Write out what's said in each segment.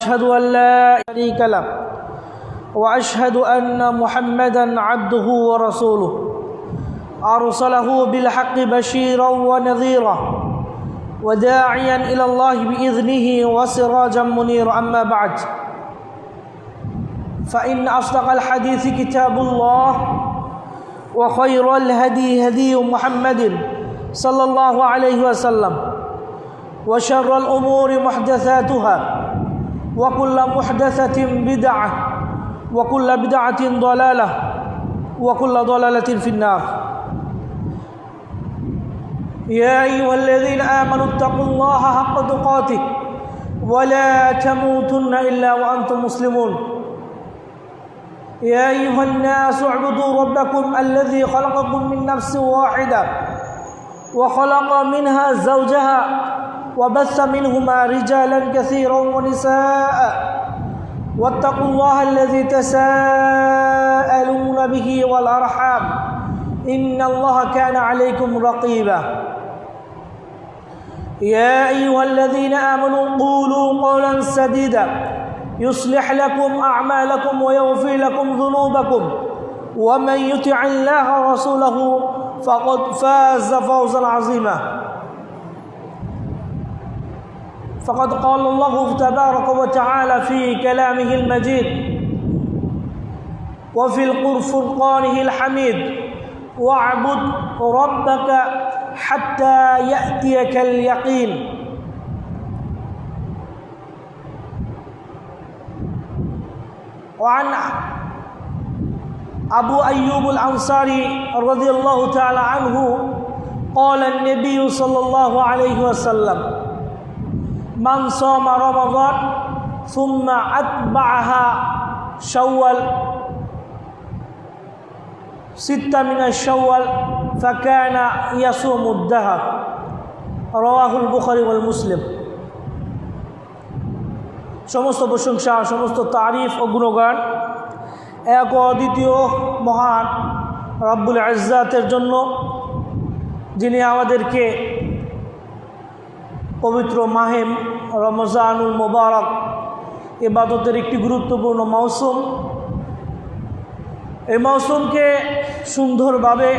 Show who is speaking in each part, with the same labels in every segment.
Speaker 1: أشهد أن لا شريك له وأشهد أن محمدا عبده ورسوله أرسله بالحق بشيرا ونذيرا وداعيا إلى الله بإذنه وسراجا منيرا أما بعد فإن أصدق الحديث كتاب الله وخير الهدي هدي محمد صلى الله عليه وسلم وشر الأمور محدثاتها وكل محدثة بدعة وكل بدعة ضلالة وكل ضلالة في النار يا أيها الذين آمنوا اتقوا الله حق تقاته ولا تموتن إلا وأنتم مسلمون يا أيها الناس اعبدوا ربكم الذي خلقكم من نفس واحدة وخلق منها زوجها وبث منهما رجالا كثيرا ونساء واتقوا الله الذي تساءلون به والأرحام إن الله كان عليكم رقيبا يا أيها الذين آمنوا قولوا قولا سديدا يصلح لكم أعمالكم ويغفر لكم ذنوبكم ومن يطع الله ورسوله فقد فاز فوزا عظيما فقد قال الله تبارك وتعالى في كلامه المجيد وفي الفرقانه الحميد واعبد ربك حتى يأتيك اليقين وعن أبو أيوب الأنصاري رضي الله تعالى عنه قال النبي صلى الله عليه وسلم من صام رمضان ثم أتبعها شوال 6 من الشوال فكان يصوم الدهر رواه البخاري والمسلم সমস্ত প্রশংসা সমস্ত তারিফ ও গুণগান এক অদ্বিতীয় মহান রব্বুল ইজ্জাতের জন্য যিনি আমাদেরকে পবিত্র মাহে রমজানুল মুবারক ইবাদতের একটি গুরুত্বপূর্ণ মৌসুম এই মৌসুমকে সুন্দরভাবে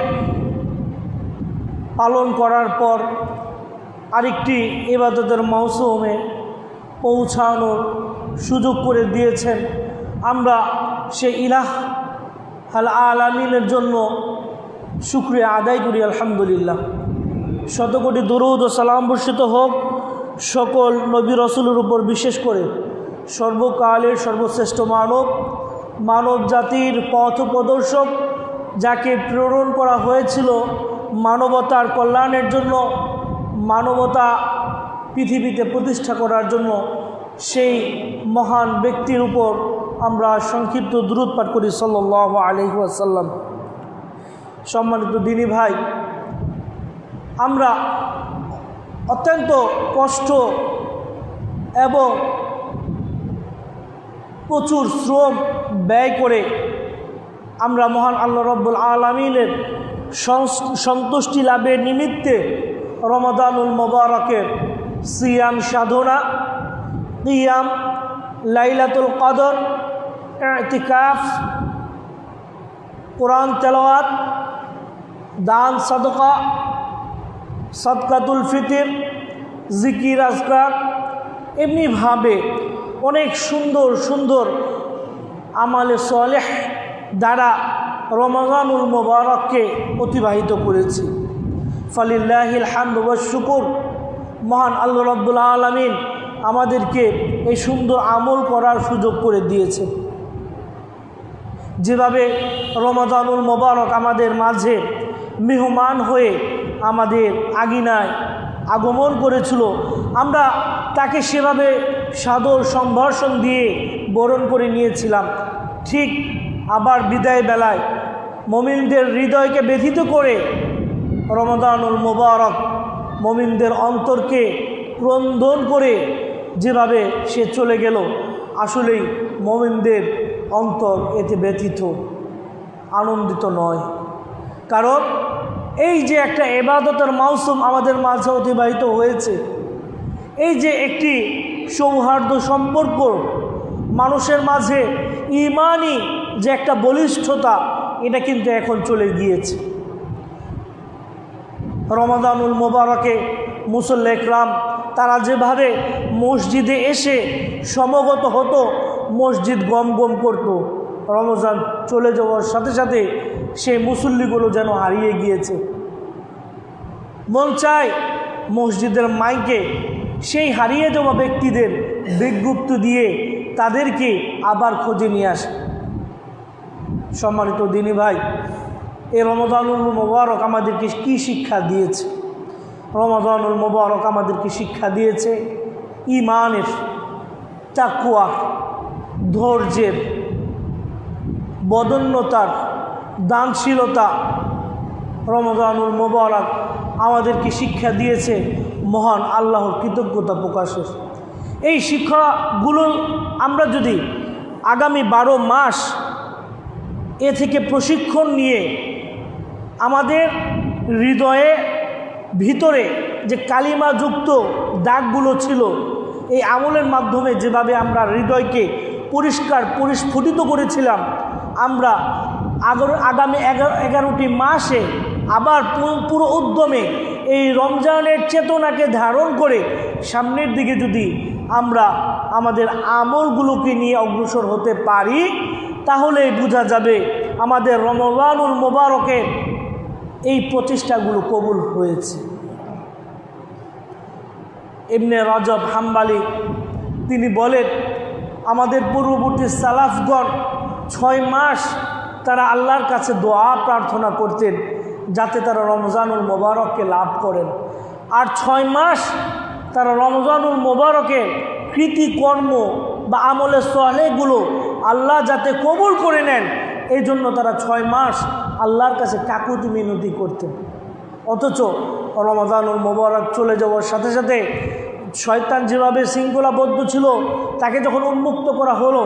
Speaker 1: পালন করার পর আরেকটি ইবাদতের মৌসুমে পৌঁছানোর সুযোগ করে দিয়েছেন। আমরা সেই ইলাহ আল আলামিনের জন্য শুকরিয়া আদায় করি আলহামদুলিল্লাহ। শতকোটি দরুদ ও সালাম বর্ষিত হোক সকল নবী রসুলের উপর, বিশেষ করে সর্বকালের সর্বশ্রেষ্ঠ মানব জাতির পথ প্রদর্শক, যাকে প্রেরণ করা হয়েছিল মানবতার কল্যাণের জন্য, মানবতা পৃথিবীতে প্রতিষ্ঠা করার জন্য, সেই মহান ব্যক্তির উপর আমরা সংক্ষিপ্ত দুরূদ পাঠ করি সাল্লাল্লাহু আলাইহি ওয়াসাল্লাম। সম্মানিত দিনী ভাই, আমরা অত্যন্ত কষ্ট এবং প্রচুর শ্রম ব্যয় করে আমরা মহান আল্লাহ রব্বুল আলামিনের সন্তুষ্টি লাভের নিমিত্তে রমাদানুল মুবারকের সিয়াম সাধনা, কিয়াম, লাইলাতুল কদর, ইতিকাফ, কোরআন তেলাওয়াত, দান সাদকা, সাদকাতুল ফিতর, জিকির আজকার, এমনিভাবে অনেক সুন্দর সুন্দর আমালে সালেহ দ্বারা রমাদানুল মুবারককে অতিবাহিত করেছি। ফালিল্লাহিল হামদু ওয়াশ শুকর। মহান আল্লাহ রাব্বুল আলামিন আমাদেরকে এই সুন্দর আমল করার সুযোগ করে দিয়েছে। যেভাবে রমাদানুল মুবারক আমাদের মাঝে মেহমান হয়ে আমাদের আগিনায় আগমন করেছিল, আমরা তাকে সেভাবে সাদর সম্ভাষণ দিয়ে বরণ করে নিয়েছিলাম। ঠিক আবার বিদায় বেলায় মুমিনদের হৃদয়কে ব্যথিত করে রমাদানুল মুবারক মুমিনদের অন্তরকে ক্রন্দন করে যেভাবে সে চলে গেল, আসলেই মুমিনদের অন্তর এতে ব্যথিত, আনন্দিত নয়। কারণ এই যে একটা ইবাদতের মৌসুম আমাদের মাঝে অতিবাহিত হয়েছে, এই যে একটি সৌহার্দ্য সম্পর্ক, মানুষের মাঝে ঈমানি যে একটা বলিষ্ঠতা, এটা কিন্তু এখন চলে গিয়েছে। রমাদানুল মোবারকে মুসল্লি একরাম তারা যেভাবে মসজিদে এসে সমগত হতো, মসজিদ গম গম করত, রমজান চলে যাওয়ার সাথে সাথে সেই মুসল্লিগুলো যেন হারিয়ে গিয়েছে। মন চায় মসজিদের মাইকে সেই হারিয়ে যাওয়া ব্যক্তিদের বিজ্ঞপ্তি দিয়ে তাদেরকে আবার খোঁজে নিয়ে আসে। সম্মানিত দিনী ভাই, এই রমাদানুল মোবারক আমাদেরকে কি শিক্ষা দিয়েছে? রমাদানুল মোবারক আমাদেরকে শিক্ষা দিয়েছে ঈমানের, তাকওয়া, ধৈর্যের, বদন্যতার, দানশীলতা। রমাদানুল মোবারক আমাদেরকে শিক্ষা দিয়েছে মহান আল্লাহর কৃতজ্ঞতা প্রকাশের। এই শিক্ষাগুলো আমরা যদি আগামী 12 মাস এ থেকে প্রশিক্ষণ নিয়ে আমাদের হৃদয়ে ভিতরে যে কালিমাযুক্ত দাগগুলো ছিল, এই আমলের মাধ্যমে যেভাবে আমরা হৃদয়কে পরিষ্কার পরিস্ফুটিত করেছিলাম, আমরা আগামী 11টি মাসে আবার পুরো উদ্যমে এই রমজানের চেতনাকে ধারণ করে সামনের দিকে যদি আমরা আমাদের আমলগুলোকে নিয়ে অগ্রসর হতে পারি, তাহলে বোঝা যাবে আমাদের রমাদানুল মোবারকের এই প্রচেষ্টাগুলো কবুল হয়েছে। ইবনে রজব হাম্বলি তিনি বলেন, আমাদের পূর্ববর্তী সালাফগণ 6 মাস তারা আল্লাহর কাছে দোয়া প্রার্থনা করতেন যাতে তারা রমজানুল মোবারককে লাভ করেন, আর 6 মাস তারা রমজানুল মোবারকের কৃতিকর্ম বা আমলে সালেহগুলো আল্লাহ যাতে কবুল করে নেন, এই জন্য তারা 6 মাস আল্লাহর কাছে কাকুতি মিনতি করতেন। অথচ রমজানুল মোবারক চলে যাওয়ার সাথে সাথে শয়তান যেভাবে শৃঙ্খলাবদ্ধ ছিল, তাকে যখন উন্মুক্ত করা হলো,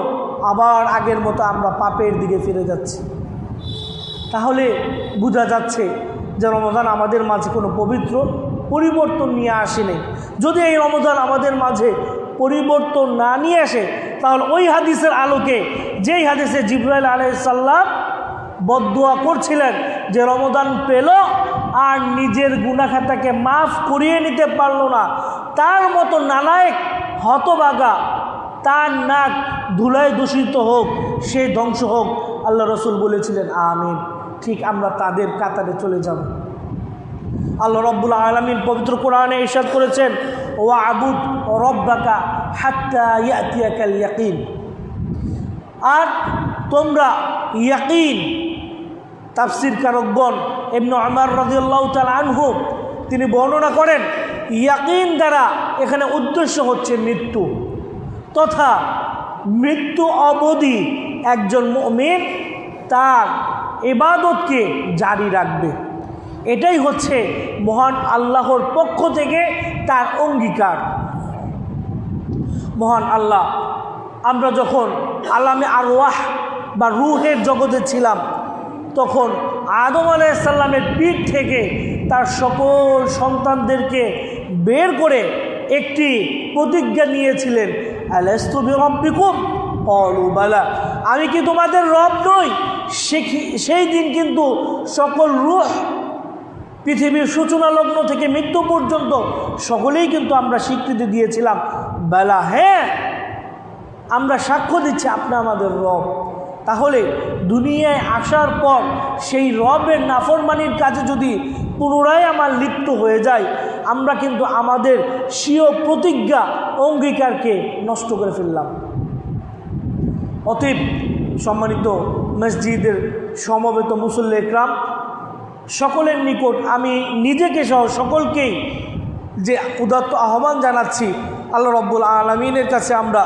Speaker 1: আবার আগের মতো আমরা পাপের দিকে ফিরে যাচ্ছি। তাহলে বোঝা যাচ্ছে যে রমজান আমাদের মাঝে কোনো পবিত্র পরিবর্তন নিয়ে আসেনি। যদি এই রমজান আমাদের মাঝে পরিবর্তন না নিয়ে আসে, তাহলে ওই হাদিসের আলোকে, যেই হাদিসে জিবরাইল আলাইহিস সালাম বদদুয়া করছিলেন যে রমজান পেল আর নিজের গুনাহ খাতাকে মাফ করিয়ে নিতে পারল না, তার মতো নালায়েক হতভাগা, তার নাক ধুলায় দূষিত হোক, সে ধ্বংস হোক, আল্লাহ রসুল বলেছিলেন আমিন। ঠিক আমরা তাদের কাতারে চলে যাব। আল্লাহ রব্বুল আলামিন পবিত্র কোরআনে ইরশাদ করেছেন, ওয়াবুদ রব্বাকা হাত্তা ইয়াতিয়াকাল ইয়াকিন। আর তোমরা ইয়াকিন, তাফসীর কারকগণ ইবনে উমর রাদিয়াল্লাহু তাআলা আনহু তিনি বর্ণনা করেন, ইয়াকিন দ্বারা এখানে উদ্দেশ্য হচ্ছে মৃত্যু, তথা মৃত্যু অবধি একজন মুমিন তার ইবাদতকে জারি রাখবে। এটাই হচ্ছে মহান আল্লাহর পক্ষ থেকে তার অঙ্গীকার। মহান আল্লাহ, আমরা যখন আলামে আরওয়াহ বা রূহের জগতে ছিলাম, তখন আদম আলাইহিস সালামের পিঠ থেকে তার সকল সন্তানদেরকে বের করে একটি প্রতিজ্ঞা নিয়েছিলেন, আলাস্তু বিরাব্বিকুম ক্বালু বালা, আমি কি তোমাদের রব নই? সেই দিন কিন্তু সকল রূহ, পৃথিবীর সূচনা লগ্ন থেকে মৃত্যু পর্যন্ত সকলেই কিন্তু আমরা স্বীকৃতি দিয়েছিলাম, বালা, হ্যাঁ আমরা সাক্ষ্য দিচ্ছি আপনি আমাদের রব। তাহলে দুনিয়ায় আসার পর সেই রবের নাফরমানির কাজে যদি পুনরায় আমার লিপ্ত হয়ে যায়, আমরা কিন্তু আমাদের স্বীয় প্রতিজ্ঞা, অঙ্গীকারকে নষ্ট করে ফেললাম। অতএব সম্মানিত মসজিদের সমবেত মুসল্লি একরাম, সকলের নিকট আমি নিজেকে সহ সকলকেই যে উদাত্ত আহ্বান জানাচ্ছি, আল্লাহ রব্বুল আলামিনের কাছে আমরা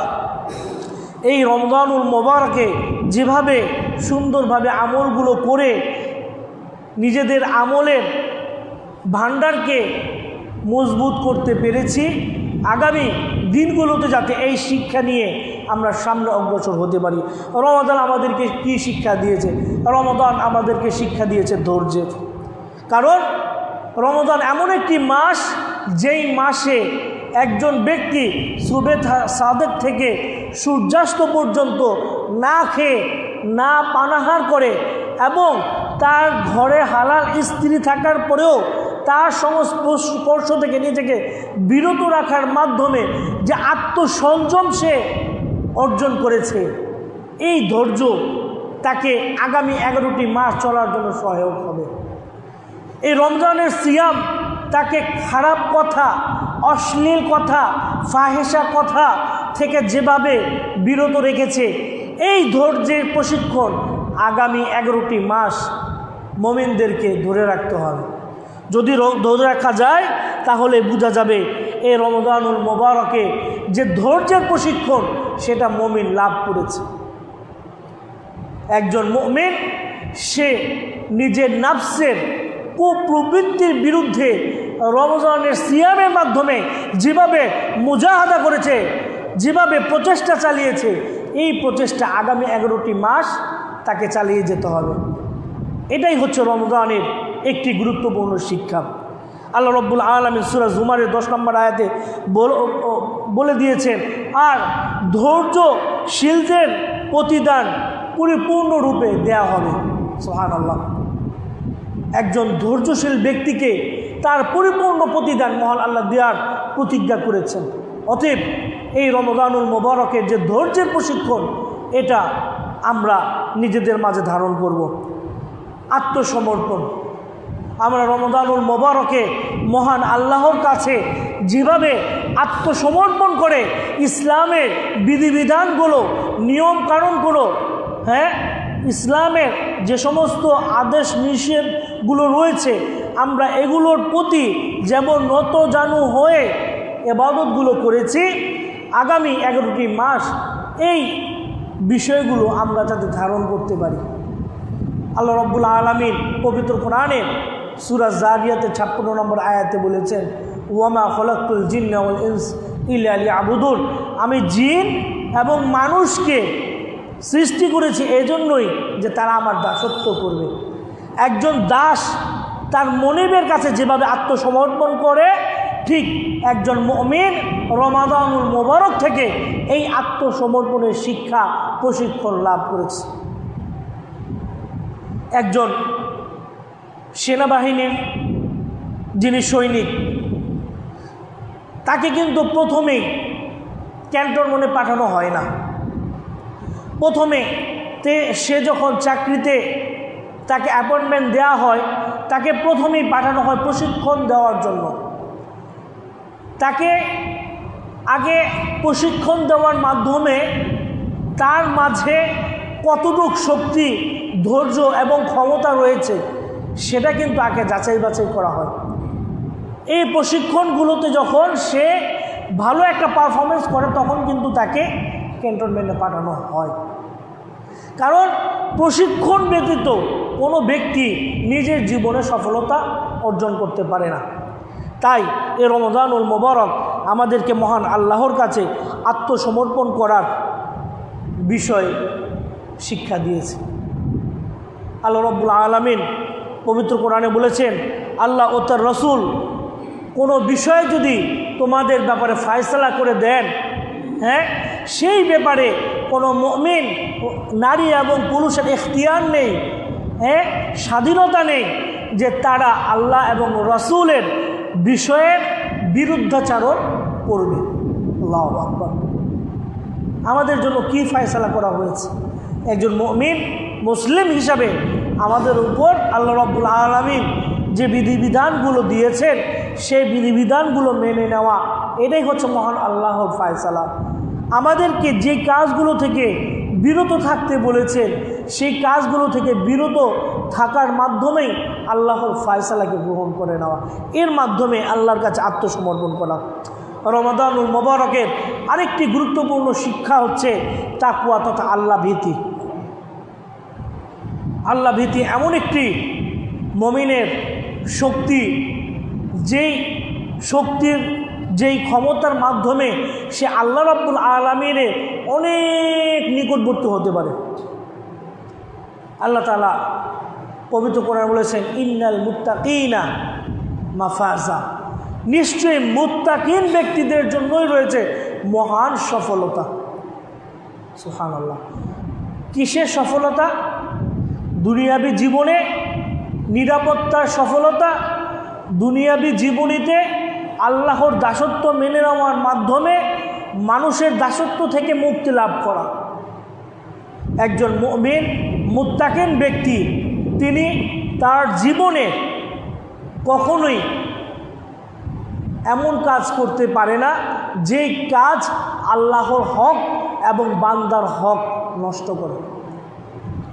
Speaker 1: এই রমজানুল মোবারকে যেভাবে সুন্দরভাবে আমলগুলো করে নিজেদের আমলের ভান্ডারকে মজবুত করতে পেরেছি, আগামী দিনগুলোতে যাতে এই শিক্ষা নিয়ে আমরা সামনে অগ্রসর হতে পারি। রমাদান আমাদেরকে কি শিক্ষা দিয়েছে? রমাদান আমাদেরকে শিক্ষা দিয়েছে ধৈর্যের। কারণ রমাদান এমন একটি মাস, যেই মাসে একজন ব্যক্তি সুবে সাদেক থেকে সূর্যাস্ত পর্যন্ত না খেয়ে না পানাহার করে এবং তার ঘরে হালাল স্ত্রী থাকার পরেও তার সংস্পর্শ থেকে নিজেকে বিরত রাখার মাধ্যমে যে আত্মসংযম সে অর্জন করেছে, এই ধৈর্য তাকে আগামী 11টি মাস চলার জন্য সহায়ক হবে। এই রমজানের সিয়াম তাকে খারাপ কথা, অশ্লীল কথা, ফাহেসা কথা থেকে যেভাবে বিরত রেখেছে, এই ধৈর্যের প্রশিক্ষণ আগামী 11টি মাস মুমিনদেরকে ধরে রাখতে হবে। যদি ধরে রাখা যায় তাহলে বোঝা যাবে এই রমজানুল মোবারকে যে ধৈর্যের প্রশিক্ষণ সেটা মুমিন লাভ করেছে। একজন মুমিন সে নিজের নাফসের কুপ্রবৃত্তির বিরুদ্ধে রমজানের সিয়ামের মাধ্যমে যেভাবে মুজাহাদা করেছে, যেভাবে প্রচেষ্টা চালিয়েছে, এই প্রচেষ্টা আগামী 11টি মাস তাকে চালিয়ে যেতে হবে। এটাই হচ্ছে রমজানের একটি গুরুত্বপূর্ণ শিক্ষা। আল্লাহ রব্বুল আলামিন সূরা জুমারের 10 নম্বর আয়াতে বলে দিয়েছেন, আর ধৈর্যশীলদের প্রতিদান পরিপূর্ণরূপে দেয়া হবে। সুবহানাল্লাহ। একজন ধৈর্যশীল ব্যক্তিকে তার পরিপূর্ণ প্রতিদান মহান আল্লাহ দেওয়ার প্রতিজ্ঞা করেছেন। অতএব এই রমজানুল মোবারকের যে ধৈর্যের প্রশিক্ষণ, এটা আমরা নিজেদের মাঝে ধারণ করব। আত্মসমর্পণ, আমরা রমজানুল মোবারকে মহান আল্লাহর কাছে যেভাবে আত্মসমর্পণ করে ইসলামের বিধিবিধানগুলো, নিয়মকানুনগুলো, ইসলামের যে সমস্ত আদেশ নিষেধগুলো রয়েছে, আমরা এগুলোর প্রতি যেমন নত জানু হয়ে ইবাদতগুলো করেছি, আগামী 11টি মাস এই বিষয়গুলো আমরা যাতে ধারণ করতে পারি। আল্লাহ রাব্বুল আলামিন পবিত্র কোরআনে সূরা জারিয়াতে 56 নম্বর আয়াতে বলেছেন, ওয়ামা খলাকতুল জিন্না ওয়াল ইনস ইল্লা লিয়াবুদুন, আমি জিন এবং মানুষকে সৃষ্টি করেছি এজন্যই যে তারা আমার দাসত্ব করবে। একজন দাস তার মনিবের কাছে যেভাবে আত্মসমর্পণ করে, ঠিক একজন মুমিন রমাদানুল মোবারক থেকে এই আত্মসমর্পণের শিক্ষা প্রশিক্ষণ লাভ করেছে। একজন সেনাবাহিনীর যিনি সৈনিক, তাকে কিন্তু প্রথমেই ক্যান্টনমেন্টে পাঠানো হয় না। প্রথমে সে যখন চাকরিতে তাকে অ্যাপয়েন্টমেন্ট দেওয়া হয়, তাকে প্রথমেই পাঠানো হয় প্রশিক্ষণ দেওয়ার জন্য। তাকে আগে প্রশিক্ষণ দেওয়ার মাধ্যমে তার মাঝে কতটুকু শক্তি, ধৈর্য এবং ক্ষমতা রয়েছে সেটা কিন্তু আগে যাচাই বাছাই করা হয়। এই প্রশিক্ষণগুলোতে যখন সে ভালো একটা পারফরমেন্স করে, তখন কিন্তু তাকে ক্যান্টনমেন্টে পাঠানো হয়। কারণ প্রশিক্ষণ ব্যতীত কোনো ব্যক্তি নিজের জীবনে সফলতা অর্জন করতে পারে না। তাই এই রমজানুল মোবারক আমাদেরকে মহান আল্লাহর কাছে আত্মসমর্পণ করার বিষয়ে শিক্ষা দিয়েছে। আল্লাহ রাব্বুল আলামিন পবিত্র কোরআনে বলেছেন, আল্লাহ ও তার রসুল কোনো বিষয়ে যদি তোমাদের ব্যাপারে ফায়সালা করে দেন, সেই ব্যাপারে কোনো মুমিন নারী এবং পুরুষের ইখতিয়ার নেই, স্বাধীনতা নেই যে তারা আল্লাহ এবং রসুলের বিষয়ের বিরুদ্ধাচারণ করবে। আল্লাহু আকবার। আমাদের জন্য কি ফায়সালা করা হয়েছে? একজন মুমিন মুসলিম হিসাবে আমাদের উপর আল্লাহ রাব্বুল আলামিন যে বিধিবিধানগুলো দিয়েছেন, সেই বিধিবিধানগুলো মেনে নেওয়া, এটাই হচ্ছে মহান আল্লাহর ফায়সালা। আমাদেরকে যে কাজগুলো থেকে বিরত থাকতে বলেছেন, সেই কাজগুলো থেকে বিরত থাকার মাধ্যমেই আল্লাহর ফায়সালাকে গ্রহণ করে নেওয়া, এর মাধ্যমে আল্লাহর কাছে আত্মসমর্পণ করা। রমাদানুল মোবারকের আরেকটি গুরুত্বপূর্ণ শিক্ষা হচ্ছে তাকওয়া তথা আল্লাহ ভীতি। আল্লাহ ভীতি এমন একটি মুমিনের শক্তি, যেই শক্তির যেই ক্ষমতার মাধ্যমে সে আল্লাহ রাব্বুল আলামিনের অনেক নিকটবর্তী হতে পারে। আল্লাহ তাআলা পবিত্র কোরআনে বলেছেন, ইন্নাল মুত্তাকিনা মাফাজা, নিশ্চয়ই মুত্তাকিন ব্যক্তিদের জন্যই রয়েছে মহান সফলতা। সুবহানাল্লাহ। কিসের সফলতা? দুনিয়াবী জীবনে নিরাপত্তার সফলতা, দুনিয়াবী জীবনীতে আল্লাহর দাসত্ব মেনে নেওয়ার মাধ্যমে মানুষের দাসত্ব থেকে মুক্তি লাভ করা। একজন মুমিন মুত্তাকিন ব্যক্তি তিনি তার জীবনে কখনোই এমন কাজ করতে পারে না যে কাজ আল্লাহর হক এবং বান্দার হক নষ্ট করে।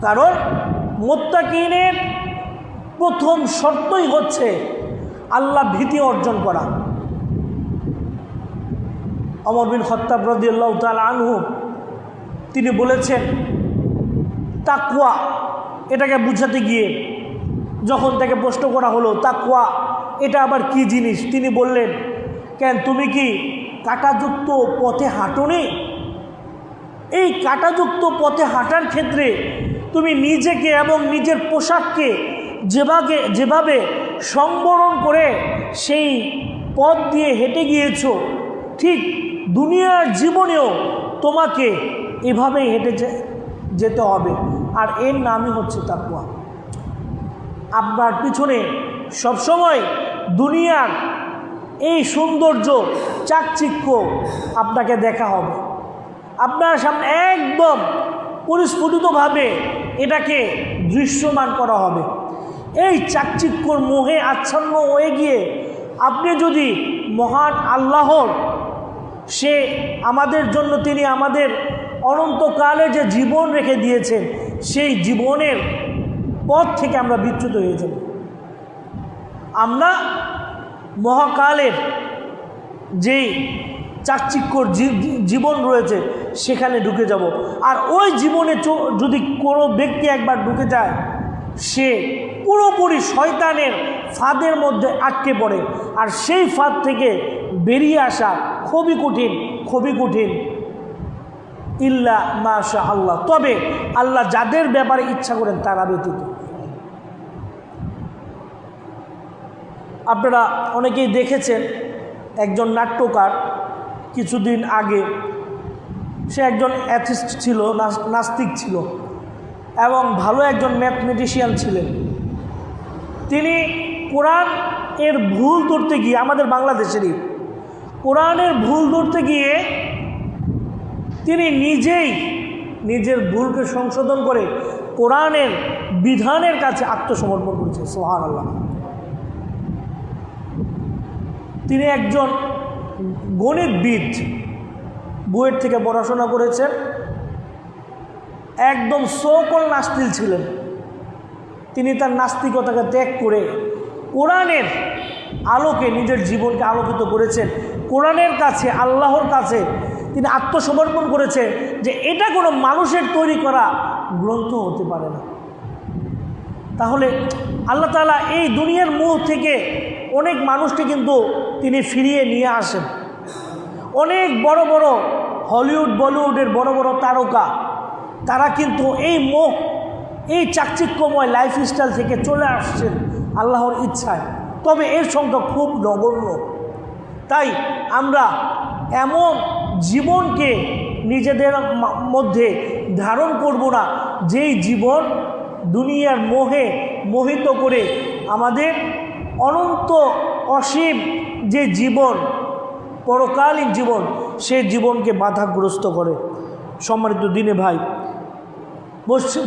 Speaker 1: কারণ মুত্তাকিনের প্রথম শর্তই হচ্ছে আল্লাহ ভীতি অর্জন করা। ওমর বিন খাত্তাব রাদিয়াল্লাহু তাআলা আনহু তিনি বলেছেন তাকওয়া, এটাকে বুঝাতে গিয়ে যখন তাকে প্রশ্ন করা হলো তাকওয়া এটা আবার কি জিনিস, তিনি বললেন, কেন তুমি কি কাঁটাযুক্ত পথে হাঁটোনি? এই কাঁটাযুক্ত পথে হাঁটার ক্ষেত্রে তুমি নিজেকে এবং নিজের পোশাককে যেভাবে সংবরণ করে সেই পথ দিয়ে হেঁটে গিয়েছো, ঠিক দুনিয়ার জীবনেও তোমাকে এভাবেই হেঁটে যেতে হবে। আর এর নামই হচ্ছে তাকওয়া। আপনার পিছনে সবসময় দুনিয়ার এই সৌন্দর্য চাকচিক্য আপনাকে দেখা হবে, আপনার সামনে একদম পরিস্ফুটিতভাবে এটাকে দৃশ্যমান করা হবে। এই চাকচিক্যর মোহে আচ্ছন্ন হয়ে গিয়ে আপনি যদি মহান আল্লাহর সে আমাদের জন্য তিনি আমাদের অনন্তকালে যে জীবন রেখে দিয়েছেন সেই জীবনের পথ থেকে আমরা বিচ্যুত হয়ে যাব। আমরা মহাকালের যেই চাকচিক্যর জীবন রয়েছে সেখানে ঢুকে যাব। আর ওই জীবনে যদি কোনো ব্যক্তি একবার ঢুকে যায় সে পুরোপুরি শয়তানের ফাঁদের মধ্যে আটকে পড়ে। আর সেই ফাঁদ থেকে বেরিয়ে আসা খুবই কঠিন, খুবই কঠিন। ইল্লা মাশা আল্লাহ, তবে আল্লাহ যাদের ব্যাপারে ইচ্ছা করেন তারা ব্যতীত। আপনারা অনেকেই দেখেছেন একজন নাট্যকার কিছুদিন আগে, সে একজন অ্যাথিস্ট ছিল, নাস্তিক ছিল এবং ভালো একজন ম্যাথমেটিশিয়ান ছিলেন। তিনি কোরআন এর ভুল ধরতে গিয়ে, আমাদের বাংলাদেশেরই কোরআনের ভুল ধরতে গিয়ে তিনি নিজেই নিজের ভুলকে সংশোধন করে কোরআনের বিধানের কাছে আত্মসমর্পণ করেছেন। সুবহানাল্লাহ। তিনি একজন গণিতবিদ, বুয়েট থেকে পড়াশোনা করেছেন, একদম সকল নাস্তিক ছিলেন। তিনি তার নাস্তিকতাকে ত্যাগ করে কোরআনের আলোকে নিজের জীবনকে আলোকিত করেছেন। কোরআনের কাছে, আল্লাহর কাছে তিনি আত্মসমর্পণ করেছেন যে এটা কোনো মানুষের তৈরি করা গ্রন্থ হতে পারে না। তাহলে আল্লাহ তাআলা এই দুনিয়ার মোহ থেকে অনেক মানুষকে কিন্তু তিনি ফিরিয়ে নিয়ে আসেন। অনেক বড় বড় হলিউড বলিউডের বড় বড় তারকা তারা কিন্তু এই মোহ, এই চাকচিক্যময় লাইফস্টাইল থেকে চলে আসছেন আল্লাহর ইচ্ছায়, তবে এর সংখ্যা খুব নগণ্য। তাই আমরা এমন জীবনকে নিজেদের মধ্যে ধারণ করব না যেই জীবন দুনিয়ার মোহে মোহিত করে আমাদের অনন্ত অসীম যে জীবন, পরকালীন জীবন, সেই জীবনকে বাধাগ্রস্ত করে। সম্মানিত দিনে ভাই,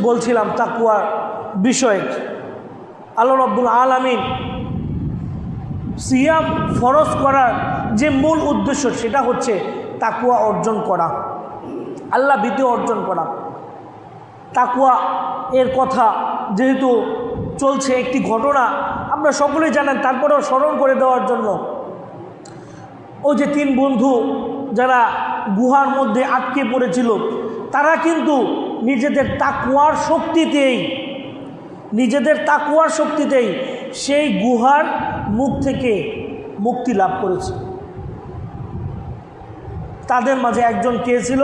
Speaker 1: বলছিলাম তাকওয়ার বিষয়ে। আল্লাহ রাব্বুল আলামিন সিয়াম ফরজ করার যে মূল উদ্দেশ্য সেটা হচ্ছে তাকওয়া অর্জন করা, আল্লাহ ভীতি অর্জন করা। তাকওয়া এর কথা যেহেতু চলছে, একটি ঘটনা আপনারা সকলেই জানেন, তারপরেও স্মরণ করে দেওয়ার জন্য। ওই যে 3 বন্ধু যারা গুহার মধ্যে আটকে পড়েছিল, তারা কিন্তু নিজেদের তাকওয়ার শক্তিতেই সেই গুহার মুখ থেকে মুক্তি লাভ করেছে। তাদের মাঝে একজন কে ছিল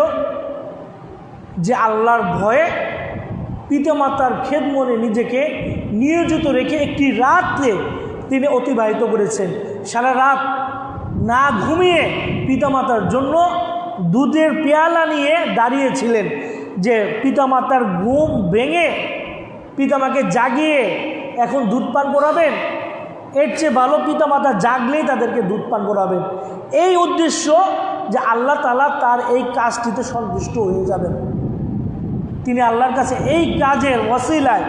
Speaker 1: যে আল্লাহর ভয়ে পিতামাতার খেদমতে নিজেকে নিয়োজিত রেখে একটি রাতে তিনি অতিবাহিত করেছেন। সারা রাত না ঘুমিয়ে পিতামাতার জন্য দুধের পেয়ালা নিয়ে দাঁড়িয়েছিলেন, যে পিতামাতার ঘুম ভেঙে পিতামাকে জাগিয়ে এখন দুধ পান করাবেন, এর চেয়ে ভালো পিতামাতা জাগলেই তাদেরকে দুধ পান করাবেন। এই উদ্দেশ্য যে আল্লাহ তাআলা তার এই কাজটিতে সন্তুষ্ট হয়ে যাবেন। তিনি আল্লাহর কাছে এই কাজের ওয়াসিলায়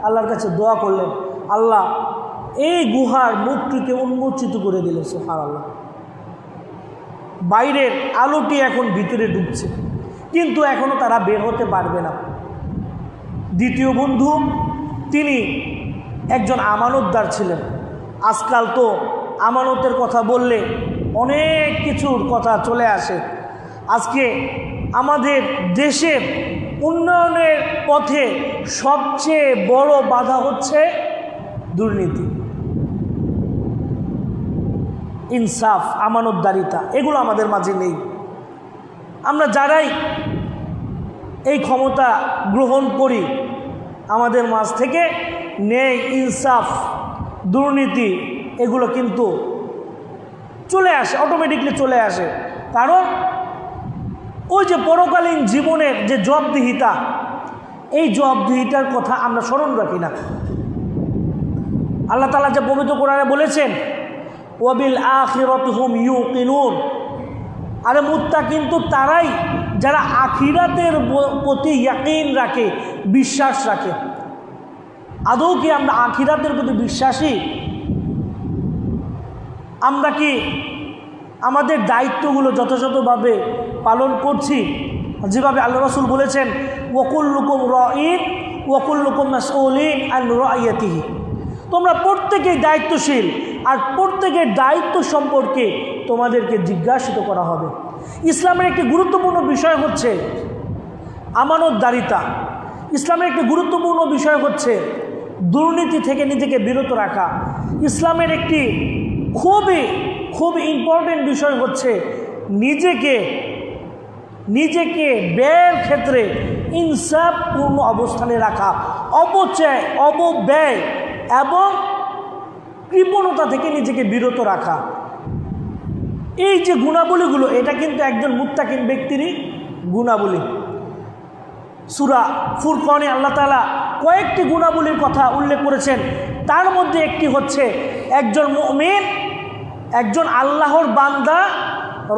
Speaker 1: আল্লাহর কাছে দোয়া করলেন, আল্লাহ এই গুহার মুখটিকে উন্মোচিত করে দিলেন। সুবহানাল্লাহ। বাইরের আলোটি এখন ভিতরে ঢুকছে, কিন্তু এখনও তারা বের হতে পারবে না। দ্বিতীয় বন্ধু, তিনি একজন আমানতদার ছিলেন। আজকাল তো আমানতের কথা বললে অনেক কিছুর কথা চলে আসে। আজকে আমাদের দেশের উন্নয়নের পথে সবচেয়ে বড় বাধা হচ্ছে দুর্নীতি, ইনসাফ, আমানতদারিতা, এগুলো আমাদের মাঝে নেই। আমরা যারাই এই ক্ষমতা গ্রহণ করি, আমাদের মাঝ থেকে ন্যায়, ইনসাফ, দুর্নীতি এগুলো কিন্তু চলে আসে, অটোমেটিকলি চলে আসে। কারণ ওই যে পরকালীন জীবনের যে জবাবদিহিতা, এই জবাবদিহিতার কথা আমরা স্মরণ রাখি না। আল্লাহ তাআলা যে পবিত্র কোরআনে বলেছেন, ওয়াবিল আখিরাতি হুম ইউকিনুন, আরে মুত্তাকিন তো তারাই যারা আখিরাতের প্রতি ইয়াকিন রাখে, বিশ্বাস রাখে। আদৌ কি আমরা আখিরাতের প্রতি বিশ্বাসী? আমরা কি আমাদের দায়িত্বগুলো যথাযথভাবে পালন করছি? যেভাবে আল্লাহ রাসূল বলেছেন, ওয়াকুল্লুকুম রাঈন ওয়াকুল্লুকুম মাসউলিন আন রাইয়াতিহি, তোমরা প্রত্যেকেই দায়িত্বশীল, আর প্রত্যেকের দায়িত্ব সম্পর্কে তোমাদেরকে জিজ্ঞাসিত করা হবে। ইসলামের একটি গুরুত্বপূর্ণ বিষয় হচ্ছে আমানতদারিতা। ইসলামের একটি গুরুত্বপূর্ণ বিষয় হচ্ছে দুর্নীতি থেকে নিজেকে বিরত রাখা। ইসলামের একটি খুব ইম্পর্টেন্ট বিষয় হচ্ছে নিজেকে ব্যয়ের ক্ষেত্রে ইনসাফপূর্ণ অবস্থানে রাখা, অপচয়, অপব্যয় এবং কৃপণতা থেকে নিজেকে বিরত রাখা। এই যে গুণাবলীগুলো, এটা কিন্তু একজন মুত্তাকিন ব্যক্তিরই গুণাবলী। সূরা ফুরকানে আল্লাহ তাআলা কয়েকটি গুণাবলীর কথা উল্লেখ করেছেন। তার মধ্যে একটি হচ্ছে একজন মুমিন, একজন আল্লাহর বান্দা,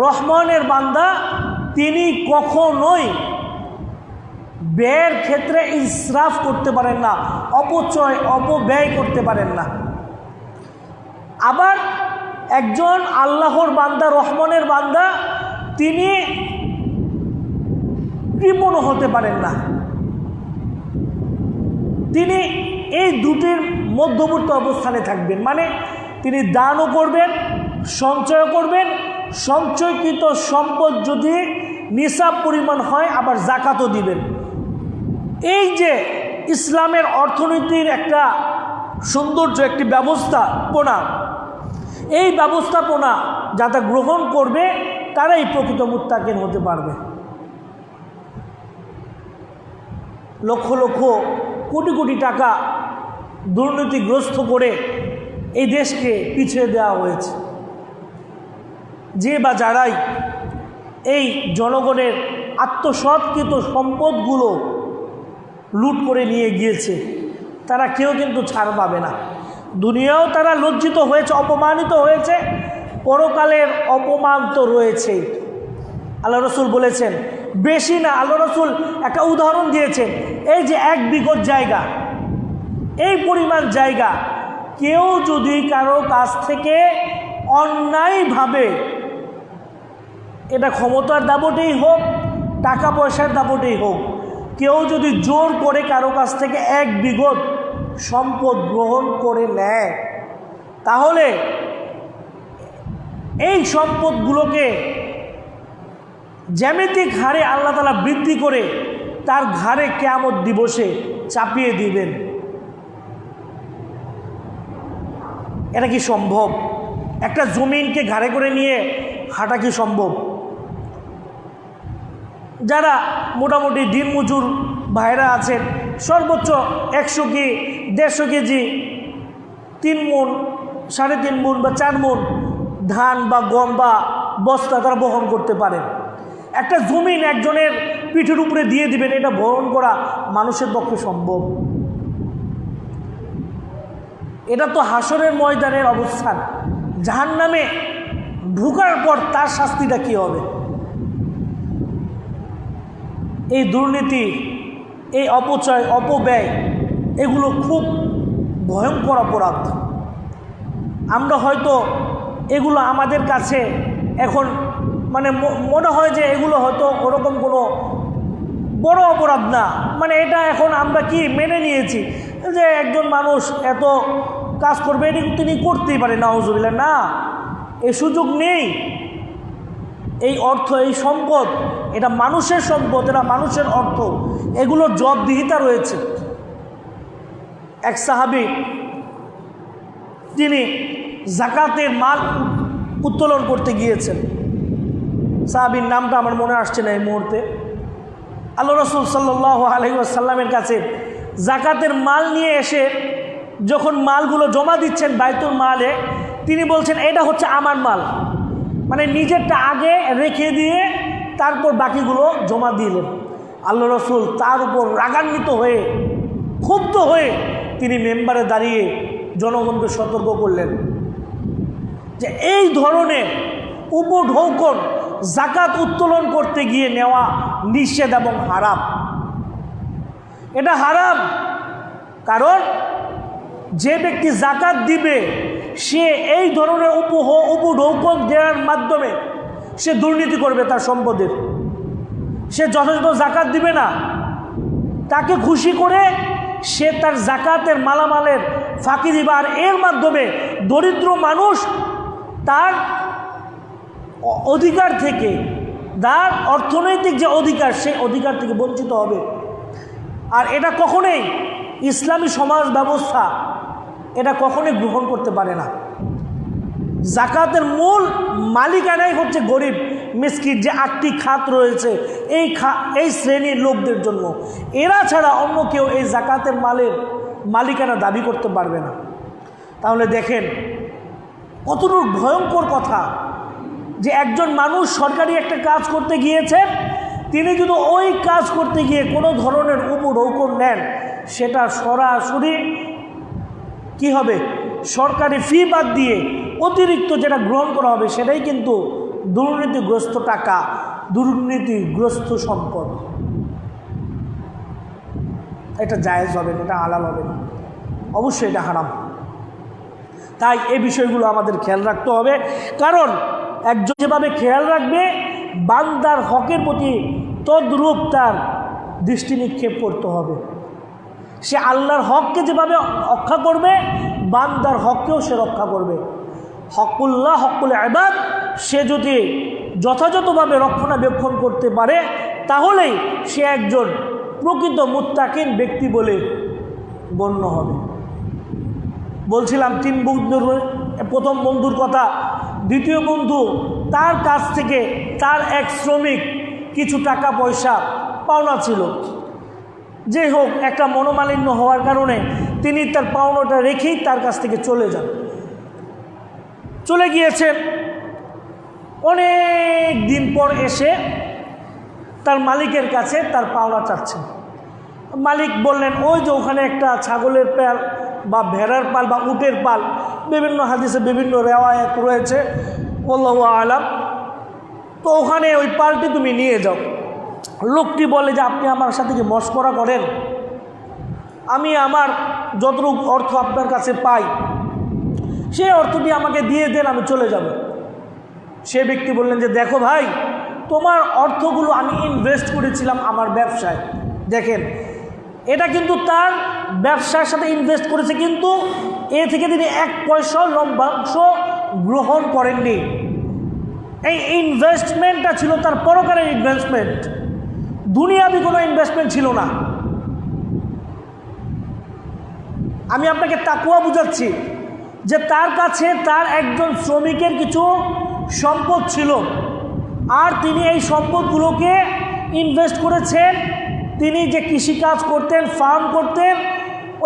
Speaker 1: রহমানের বান্দা, তিনি কখনোই ব্যয়ের ক্ষেত্রে ইসরাফ করতে পারেন না, অপচয়, অপব্যয় করতে পারেন না। আবার একজন আল্লাহর বান্দা, রহমানের বান্দা, তিনি কৃপণ হতে পারেন না। তিনি এই দুটির মধ্যবর্তী অবস্থানে থাকবেন। মানে তিনি দানও করবেন, সঞ্চয় করবেন, সঞ্চয়কৃত সম্পদ যদি নিসাব পরিমাণ হয় আবার যাকাতও দিবেন। এই যে ইসলামের অর্থনীতির একটা সৌন্দর্য, একটি ব্যবস্থাপনা, এই ব্যবস্থাপনা যারা গ্রহণ করবে তারাই প্রকৃত মুত্তাকিন হতে পারবে। লক্ষ লক্ষ কোটি কোটি টাকা দুর্নীতিগ্রস্ত করে এই দেশকে পিছিয়ে দেওয়া হয়েছে। যে বা যারাই এই জনগণের আত্মসৎকৃত সম্পদগুলো লুট করে নিয়ে গিয়েছে, তারা কেউ কিন্তু ছাড় পাবে না। দুনিয়াও তারা লজ্জিত হয়েছে, অপমানিত হয়েছে, পরকালের অপমান তো রয়েছে। আল্লাহ রসুল বলেছেন, বেশি না, আল্লাহ রসুল একটা উদাহরণ দিয়েছেন, এই যে 1 বিঘত জায়গা, এই পরিমাণ জায়গা কেউ যদি কারো কাছ থেকে অন্যায়ভাবে, এটা ক্ষমতার দাপটেই হোক, টাকা পয়সার দাপটেই হোক, কেউ যদি জোর করে কারো কাছ থেকে 1 বিঘত সম্পদ গ্রহণ করে নেয়, তাহলে এই সম্পদগুলোকে জ্যামিতিক হারে আল্লাহ তাআলা বৃদ্ধি করে তার ঘাড়ে কিয়ামত দিবসে চাপিয়ে দিবেন। এটা কি সম্ভব? একটা জমিনকে ঘাড়ে করে নিয়ে হাঁটা কি সম্ভব? যারা মোটামুটি দিনমজুর ভাইরা আছেন, সর্বোচ্চ 100 কি 150 কেজি, 3 মণ, 3.5 মণ বা 4 মণ ধান বা গম বা বস্তা তারা বহন করতে পারেন। একটা জমিন একজনের পিঠের উপরে দিয়ে দিবেন, এটা বহন করা মানুষের পক্ষে সম্ভব? এটা তো হাসরের ময়দানের অবস্থান। জাহান্নামে ঢুকার পর তার শাস্তিটা কি হবে? এই দুর্নীতি, এই অপচয়, অপব্যয়, এগুলো খুব ভয়ঙ্কর অপরাধ। আমরা হয়তো এগুলো আমাদের কাছে এখন মানে মনে হয় যে এগুলো হয়তো ওরকম কোনো বড় অপরাধ না, মানে এটা এখন আমরা কি মেনে নিয়েছি যে একজন মানুষ এত কাজ করবে, এটি তিনি করতেই পারে, নাউজুবিল্লাহ। না, এই সুযোগ নেই। এই অর্থ, এই সম্পদ, এটা মানুষের সম্পদ, এটা মানুষের অর্থ, এগুলোর জবাবদিহিতা রয়েছে। এক সাহাবী তিনি জাকাতের মাল উত্তোলন করতে গিয়েছেন। সাহাবীর নামটা আমার মনে আসছে না এই মুহূর্তে। আল্লাহ রাসূল সাল্লাল্লাহু আলাইহি ওয়াসাল্লামের কাছে জাকাতের মাল নিয়ে এসে যখন মালগুলো জমা দিচ্ছেন বাইতুল মালে, তিনি বলছেন এটা হচ্ছে আমার মাল, মানে নিজেরটা আগে রেখে দিয়ে তারপর বাকিগুলো জমা দিলেন। আল্লাহ রাসূল তার উপর রাগান্বিত হয়ে, ক্ষুব্ধ হয়ে তিনি মেম্বারে দাঁড়িয়ে জনগণকে সতর্ক করলেন যে এই ধরনের উপঢৌকন জাকাত উত্তোলন করতে গিয়ে নেওয়া নিষেধ এবং হারাম। এটা হারাম, কারণ যে ব্যক্তি জাকাত দিবে সে এই ধরনের উপঢৌকন দেওয়ার মাধ্যমে সে দুর্নীতি করবে তার সম্পদের। সে যথাযথ জাকাত দিবে না, তাকে খুশি করে সে তার জাকাতের মালামালের ফাঁকি দিবে, আর এর মাধ্যমে দরিদ্র মানুষ তার অধিকার থেকে, তার অর্থনৈতিক যে অধিকার, সেই অধিকার থেকে বঞ্চিত হবে। আর এটা কখনোই ইসলামী সমাজ ব্যবস্থা এটা কখনোই গ্রহণ করতে পারে না। জাকাতের মূল মালিকানাই হচ্ছে গরিব মিসকিন, যে 8টি খাত রয়েছে এই শ্রেণীর লোকদের জন্য। এরা ছাড়া অন্য কেউ এই জাকাতের মালের মালিকানা দাবি করতে পারবে না। তাহলে দেখেন কতটুকু ভয়ঙ্কর কথা যে একজন মানুষ সরকারি একটা কাজ করতে গিয়েছেন, তিনি যদি ওই কাজ করতে গিয়ে কোনো ধরনের উপঢৌকন নেন, সেটা সরাসরি কি হবে? সরকারি ফি বাদ দিয়ে অতিরিক্ত যেটা গ্রহণ করা হবে সেটাই কিন্তু দুর্নীতিগ্রস্ত টাকা, দুর্নীতিগ্রস্ত সম্পদ। এটা জায়েজ হবে না, এটা হালাল হবে না, অবশ্যই এটা হারাম। তাই এই বিষয়গুলো আমাদের খেয়াল রাখতে হবে, কারণ একজন যেভাবে খেয়াল রাখবে বান্দার হকের প্রতি তদ্রূপ তার দৃষ্টি নিক্ষেপ করতে হবে। সে আল্লাহর হককে যেভাবে রক্ষা করবে, বান্দার হককেও সে রক্ষা করবে। হকুল্লাহ, হকুল ইবাদ সে যদি যথাযথভাবে রক্ষণাবেক্ষণ করতে পারে, তাহলেই সে একজন প্রকৃত মুত্তাকিন ব্যক্তি বলে গণ্য হবে। বলছিলাম 3 বন্ধুর, প্রথম বন্ধুর কথা। দ্বিতীয় বন্ধু, তার কাছ থেকে তার এক শ্রমিক কিছু টাকা পয়সা পাওনা ছিল। যে হোক, একটা মনোমালিন্য হওয়ার কারণে তিনি তার পাওনাটা রেখেই তার কাছ থেকে চলে গিয়েছেন। অনেক দিন পর এসে তার মালিকের কাছে তার পাওনা চাচ্ছেন। মালিক বললেন, ওই যে ওখানে একটা ছাগলের পাল বা ভেড়ার পাল বা উটের পাল, বিভিন্ন হাদিসে বিভিন্ন রেওয়ায়াত রয়েছে, আল্লাহু আলাম, তো ওখানে ওই পালটি তুমি নিয়ে যাও। লোকটি বলে যে আপনি আমার সাথে কি মশকরা করেন? আমি আমার যতটুকু অর্থ আপনার কাছে পাই সেই অর্থটি আমাকে দিয়ে দেন, আমি চলে যাব। সে ব্যক্তি বললেন যে দেখো ভাই, তোমার অর্থগুলো আমি ইনভেস্ট করেছিলাম আমার ব্যবসায়। দেখেন, এটা কিন্তু তার ব্যবসার সাথে ইনভেস্ট করেছে, কিন্তু এ থেকে তিনি 1 পয়সা লভ্যাংশ গ্রহণ করেননি। এই ইনভেস্টমেন্টটা ছিল তার পরকালের ইনভেস্টমেন্ট, দুনিয়াবি কোনো ইনভেস্টমেন্ট ছিল না। আমি আপনাকে তাকওয়া বুঝাচ্ছি যে তার কাছে তার একজন শ্রমিকের কিছু সম্পদ ছিল, আর তিনি এই সম্পদগুলোকে ইনভেস্ট করেছেন। তিনি যে কৃষিকাজ করতেন, ফার্ম করতেন,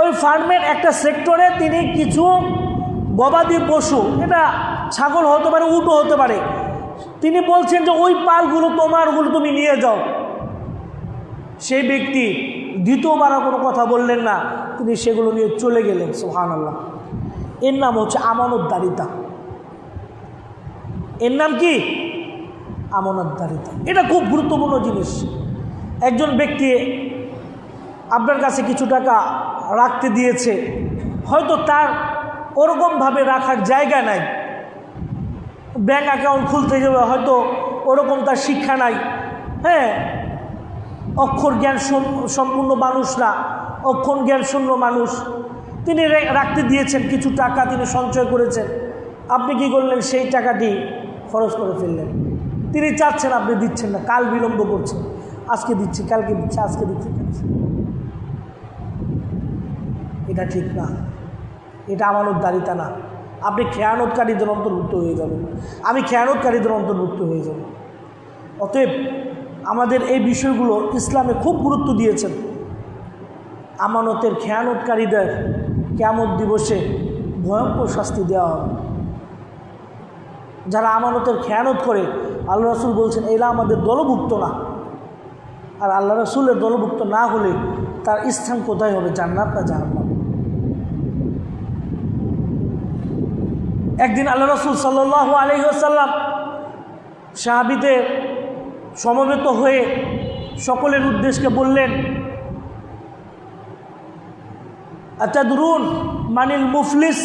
Speaker 1: ওই ফার্মের একটা সেক্টরে তিনি কিছু গবাদি পশু, এটা ছাগল হতে পারে, উটও হতে পারে। তিনি বলছেন যে ওই পালগুলো তোমার, ওগুলো তুমি নিয়ে যাও। সেই ব্যক্তি দ্বিতীয়বার কোনো কথা বললেন না, তিনি সেগুলো নিয়ে চলে গেলেন। সুবহানাল্লাহ। এর নাম হচ্ছে আমানতদারিতা। এর নাম কি? আমানতদারিতা। এটা খুব গুরুত্বপূর্ণ জিনিস। একজন ব্যক্তি আপনার কাছে কিছু টাকা রাখতে দিয়েছে, হয়তো তার ওরকমভাবে রাখার জায়গা নাই, ব্যাঙ্ক অ্যাকাউন্ট খুলতে যাবে হয়তো ওরকম তার শিক্ষা নাই, হ্যাঁ, অক্ষর জ্ঞান সম্পূর্ণ মানুষ না, অক্ষর জ্ঞান শূন্য মানুষ। তিনি রাখতে দিয়েছেন কিছু টাকা, তিনি সঞ্চয় করেছেন। আপনি কি করলেন? সেই টাকাটি খরচ করে ফেললেন। তিনি চাচ্ছেন, আপনি দিচ্ছেন না, কাল বিলম্ব করছেন, আজকে দিচ্ছি, কালকে দিচ্ছি, আজকে দিচ্ছি। এটা ঠিক না, এটা আমানতদারিতা না। আপনি খেয়ানতকারীদের অন্তর্ভুক্ত হয়ে যাবেন, আমি খেয়ানতকারীদের অন্তর্ভুক্ত হয়ে যাব। অতএব আমাদের এই বিষয়গুলো ইসলামে খুব গুরুত্ব দিয়েছেন। আমানতের খেয়ানতকারীদের কিয়ামত দিবসে ভয়ঙ্কর শাস্তি দেওয়া হবে। যারা আমানতের খেয়ানত করে, আল্লাহ রাসূল বলছেন এরা আমাদের দলভুক্ত না। আর আল্লাহ রাসূলের দলভুক্ত না হলে তার স্থান কোথায় হবে? জান্নাত না জাহান্নাম? একদিন আল্লাহ রাসূল সাল্লাল্লাহু আলাইহি ওয়াসাল্লাম সাহাবীদের সমবেত হয়ে সকলের উদ্দেশ্যে বললেন, আতাদরুন মানিল মুফলিস?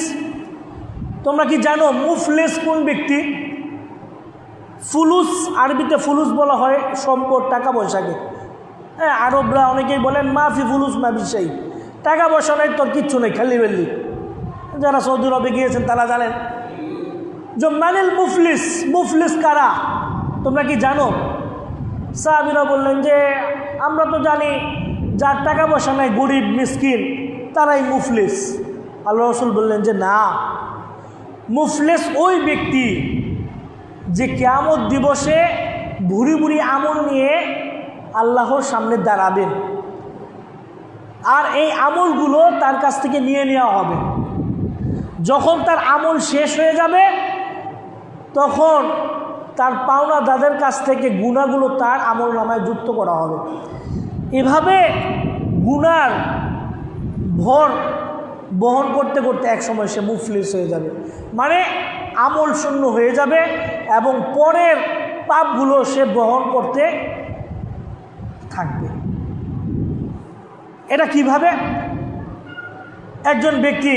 Speaker 1: তোমরা কি জানো মুফলিস কোন ব্যক্তি? ফুলুস, আরবিতে ফুলুস বলা হয় সম্পদ, টাকা পয়সাকে। হ্যাঁ, আরবরা অনেকেই বলেন মাফি ফুলুস মা বিশাই, টাকা পয়সা নাই, তোর কিচ্ছু নেই, খালি বেল্লি। যারা সৌদি আরবে গিয়েছেন তারা জানেন যে মানিল মুফলিস, মুফলিস কারা তোমরা কি জানো? সাহাবীরা বললেন যে আমরা তো জানি যার টাকা পয়সা নাই, গরিব মিসকিন, তারাই মুফলিস। আল্লাহ রাসূল বললেন যে না, মুফলিস ওই ব্যক্তি যে কিয়ামত দিবসে ভুরি ভুরি আমল নিয়ে আল্লাহর সামনে দাঁড়াবেন, আর এই আমলগুলো তার কাছ থেকে নিয়ে নেওয়া হবে। যখন তার আমল শেষ হয়ে যাবে, তখন তার পাওনাদারদের কাছ থেকে গুনাহগুলো তার আমল নামায় যুক্ত করা হবে। এভাবে গুনার ভর বহন করতে করতে একসময় সে মুফলিস হয়ে যাবে, মানে আমল শূন্য হয়ে যাবে এবং পরের পাপগুলো সে বহন করতে থাকবে। এটা কিভাবে? একজন ব্যক্তি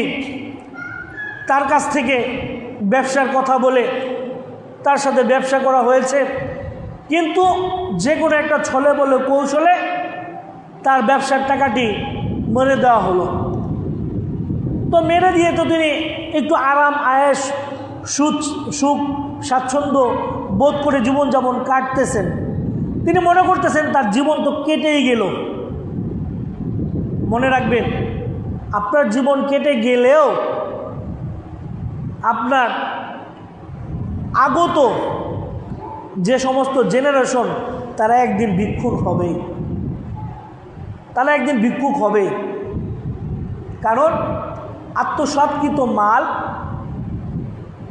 Speaker 1: তার কাছ থেকে ব্যবসার কথা বলে তার সাথে ব্যবসা করা হয়েছে, কিন্তু যে কোনো একটা ছলে বলে কৌশলে তার ব্যবসার টাকাটি মেরে দেওয়া হলো। তো মেরে দিয়ে তো তিনি একটু আরাম আয়েশ সুখ স্বাচ্ছন্দ্য বোধ করে জীবনযাপন কাটতেছেন। তিনি মনে করতেছেন তার জীবন তো কেটেই গেল। মনে রাখবেন, আপনার জীবন কেটে গেলেও আপনার আগত যে সমস্ত জেনারেশন, তারা একদিন ভিক্ষুক হবেই, তারা একদিন ভিক্ষুক হবেই। কারণ আত্মসাৎকৃত মাল,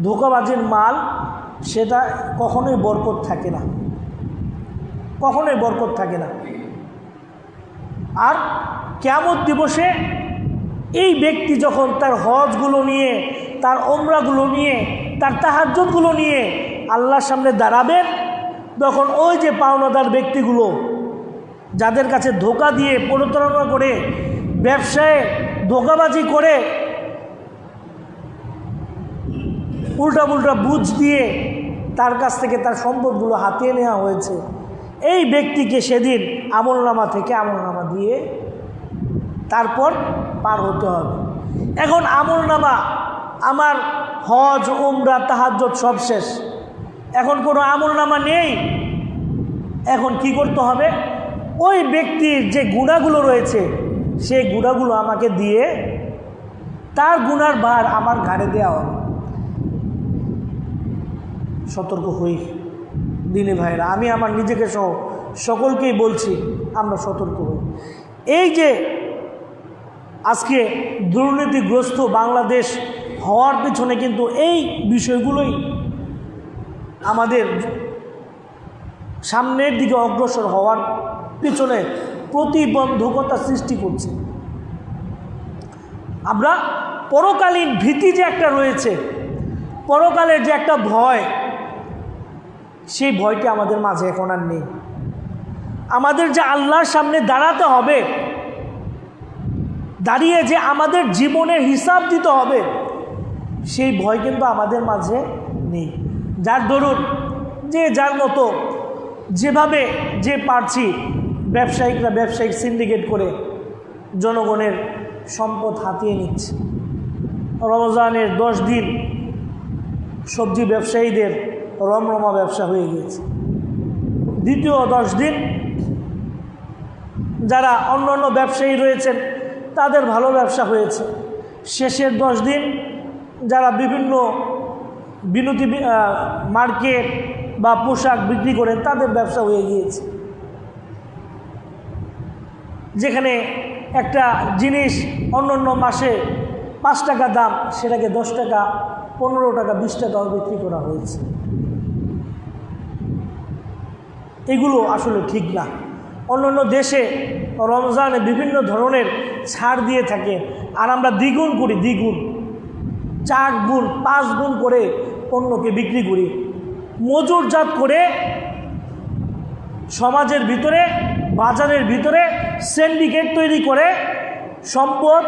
Speaker 1: ধোঁকাবাজির মাল, সেটা কখনোই বরকত থাকে না, কখনোই বরকত থাকে না। আর কিয়ামত দিবসে এই ব্যক্তি যখন তার হজগুলো নিয়ে, তার ওমরাগুলো নিয়ে, তার তাহাজ্জুদগুলো নিয়ে আল্লাহর সামনে দাঁড়াবেন, তখন ওই যে পাওনাদার ব্যক্তিগুলো যাদের কাছে ধোঁকা দিয়ে, প্রতারণা করে, ব্যবসায় ধোঁকাবাজি করে, উল্টা পুল্টা বুঝ দিয়ে তার কাছ থেকে তার সম্পদগুলো হাতিয়ে নেওয়া হয়েছে, এই ব্যক্তিকে সেদিন আমলনামা থেকে আমলনামা দিয়ে তারপর পার হতে হবে। এখন আমলনামা, আমার হজ, উমরা, তাহাজ্জুদ সব শেষ, এখন কোনো আমলনামা নেই। এখন কি করতে হবে? ওই ব্যক্তির যে গুনাহগুলো রয়েছে, সেই গুনাহগুলো আমাকে দিয়ে তার গুনার ভার আমার ঘাড়ে দেওয়া হবে। সতর্ক হই দিনী ভাইরা, আমি আমার নিজেকে সহ সকলকেই বলছি, আমরা সতর্ক হই। এই যে আজকে দুর্নীতিগ্রস্ত বাংলাদেশ হওয়ার পিছনে কিন্তু এই বিষয়গুলোই আমাদের সামনের দিকে অগ্রসর হওয়ার পিছনে প্রতিবন্ধকতা সৃষ্টি করছে। আমরা পরকালীন ভীতি যে একটা রয়েছে, পরকালের যে একটা ভয়, সেই ভয়টি আমাদের মাঝে এখন আর নেই। আমাদের যে আল্লাহর সামনে দাঁড়াতে হবে, দাঁড়িয়ে যে আমাদের জীবনের হিসাব দিতে হবে, সেই ভয় কিন্তু আমাদের মাঝে নেই। যার দরুন যে যার মতো যেভাবে যে পারছি ব্যবসায়িকরা ব্যবসায়িক সিন্ডিকেট করে জনগণের সম্পদ হাতিয়ে নিচ্ছে। রমজানের 10 দিন সবজি ব্যবসায়ীদের রমরমা ব্যবসা হয়ে গিয়েছে। দ্বিতীয় 10 দিন যারা অন্যান্য ব্যবসায়ী রয়েছেন তাদের ভালো ব্যবসা হয়েছে। শেষের 10 দিন যারা বিভিন্ন বিনতি মার্কেট বা পোশাক বিক্রি করেন তাদের ব্যবসা হয়ে গিয়েছে। যেখানে একটা জিনিস অন্যান্য মাসে 5 টাকা দাম, সেটাকে 10 টাকা, 15 টাকা, 20 টাকাও বিক্রি করা হয়েছে। এগুলো আসলে ঠিক না। অন্যান্য দেশে রমজানে বিভিন্ন ধরনের ছাড় দিয়ে থাকে, আর আমরা দ্বিগুণ করি, দ্বিগুণ, 4 গুণ 5 গুণ করে পণ্যকে বিক্রি করি। মজুরজাত করে সমাজের ভিতরে, বাজারের ভিতরে সিন্ডিকেট তৈরি করে সম্পদ,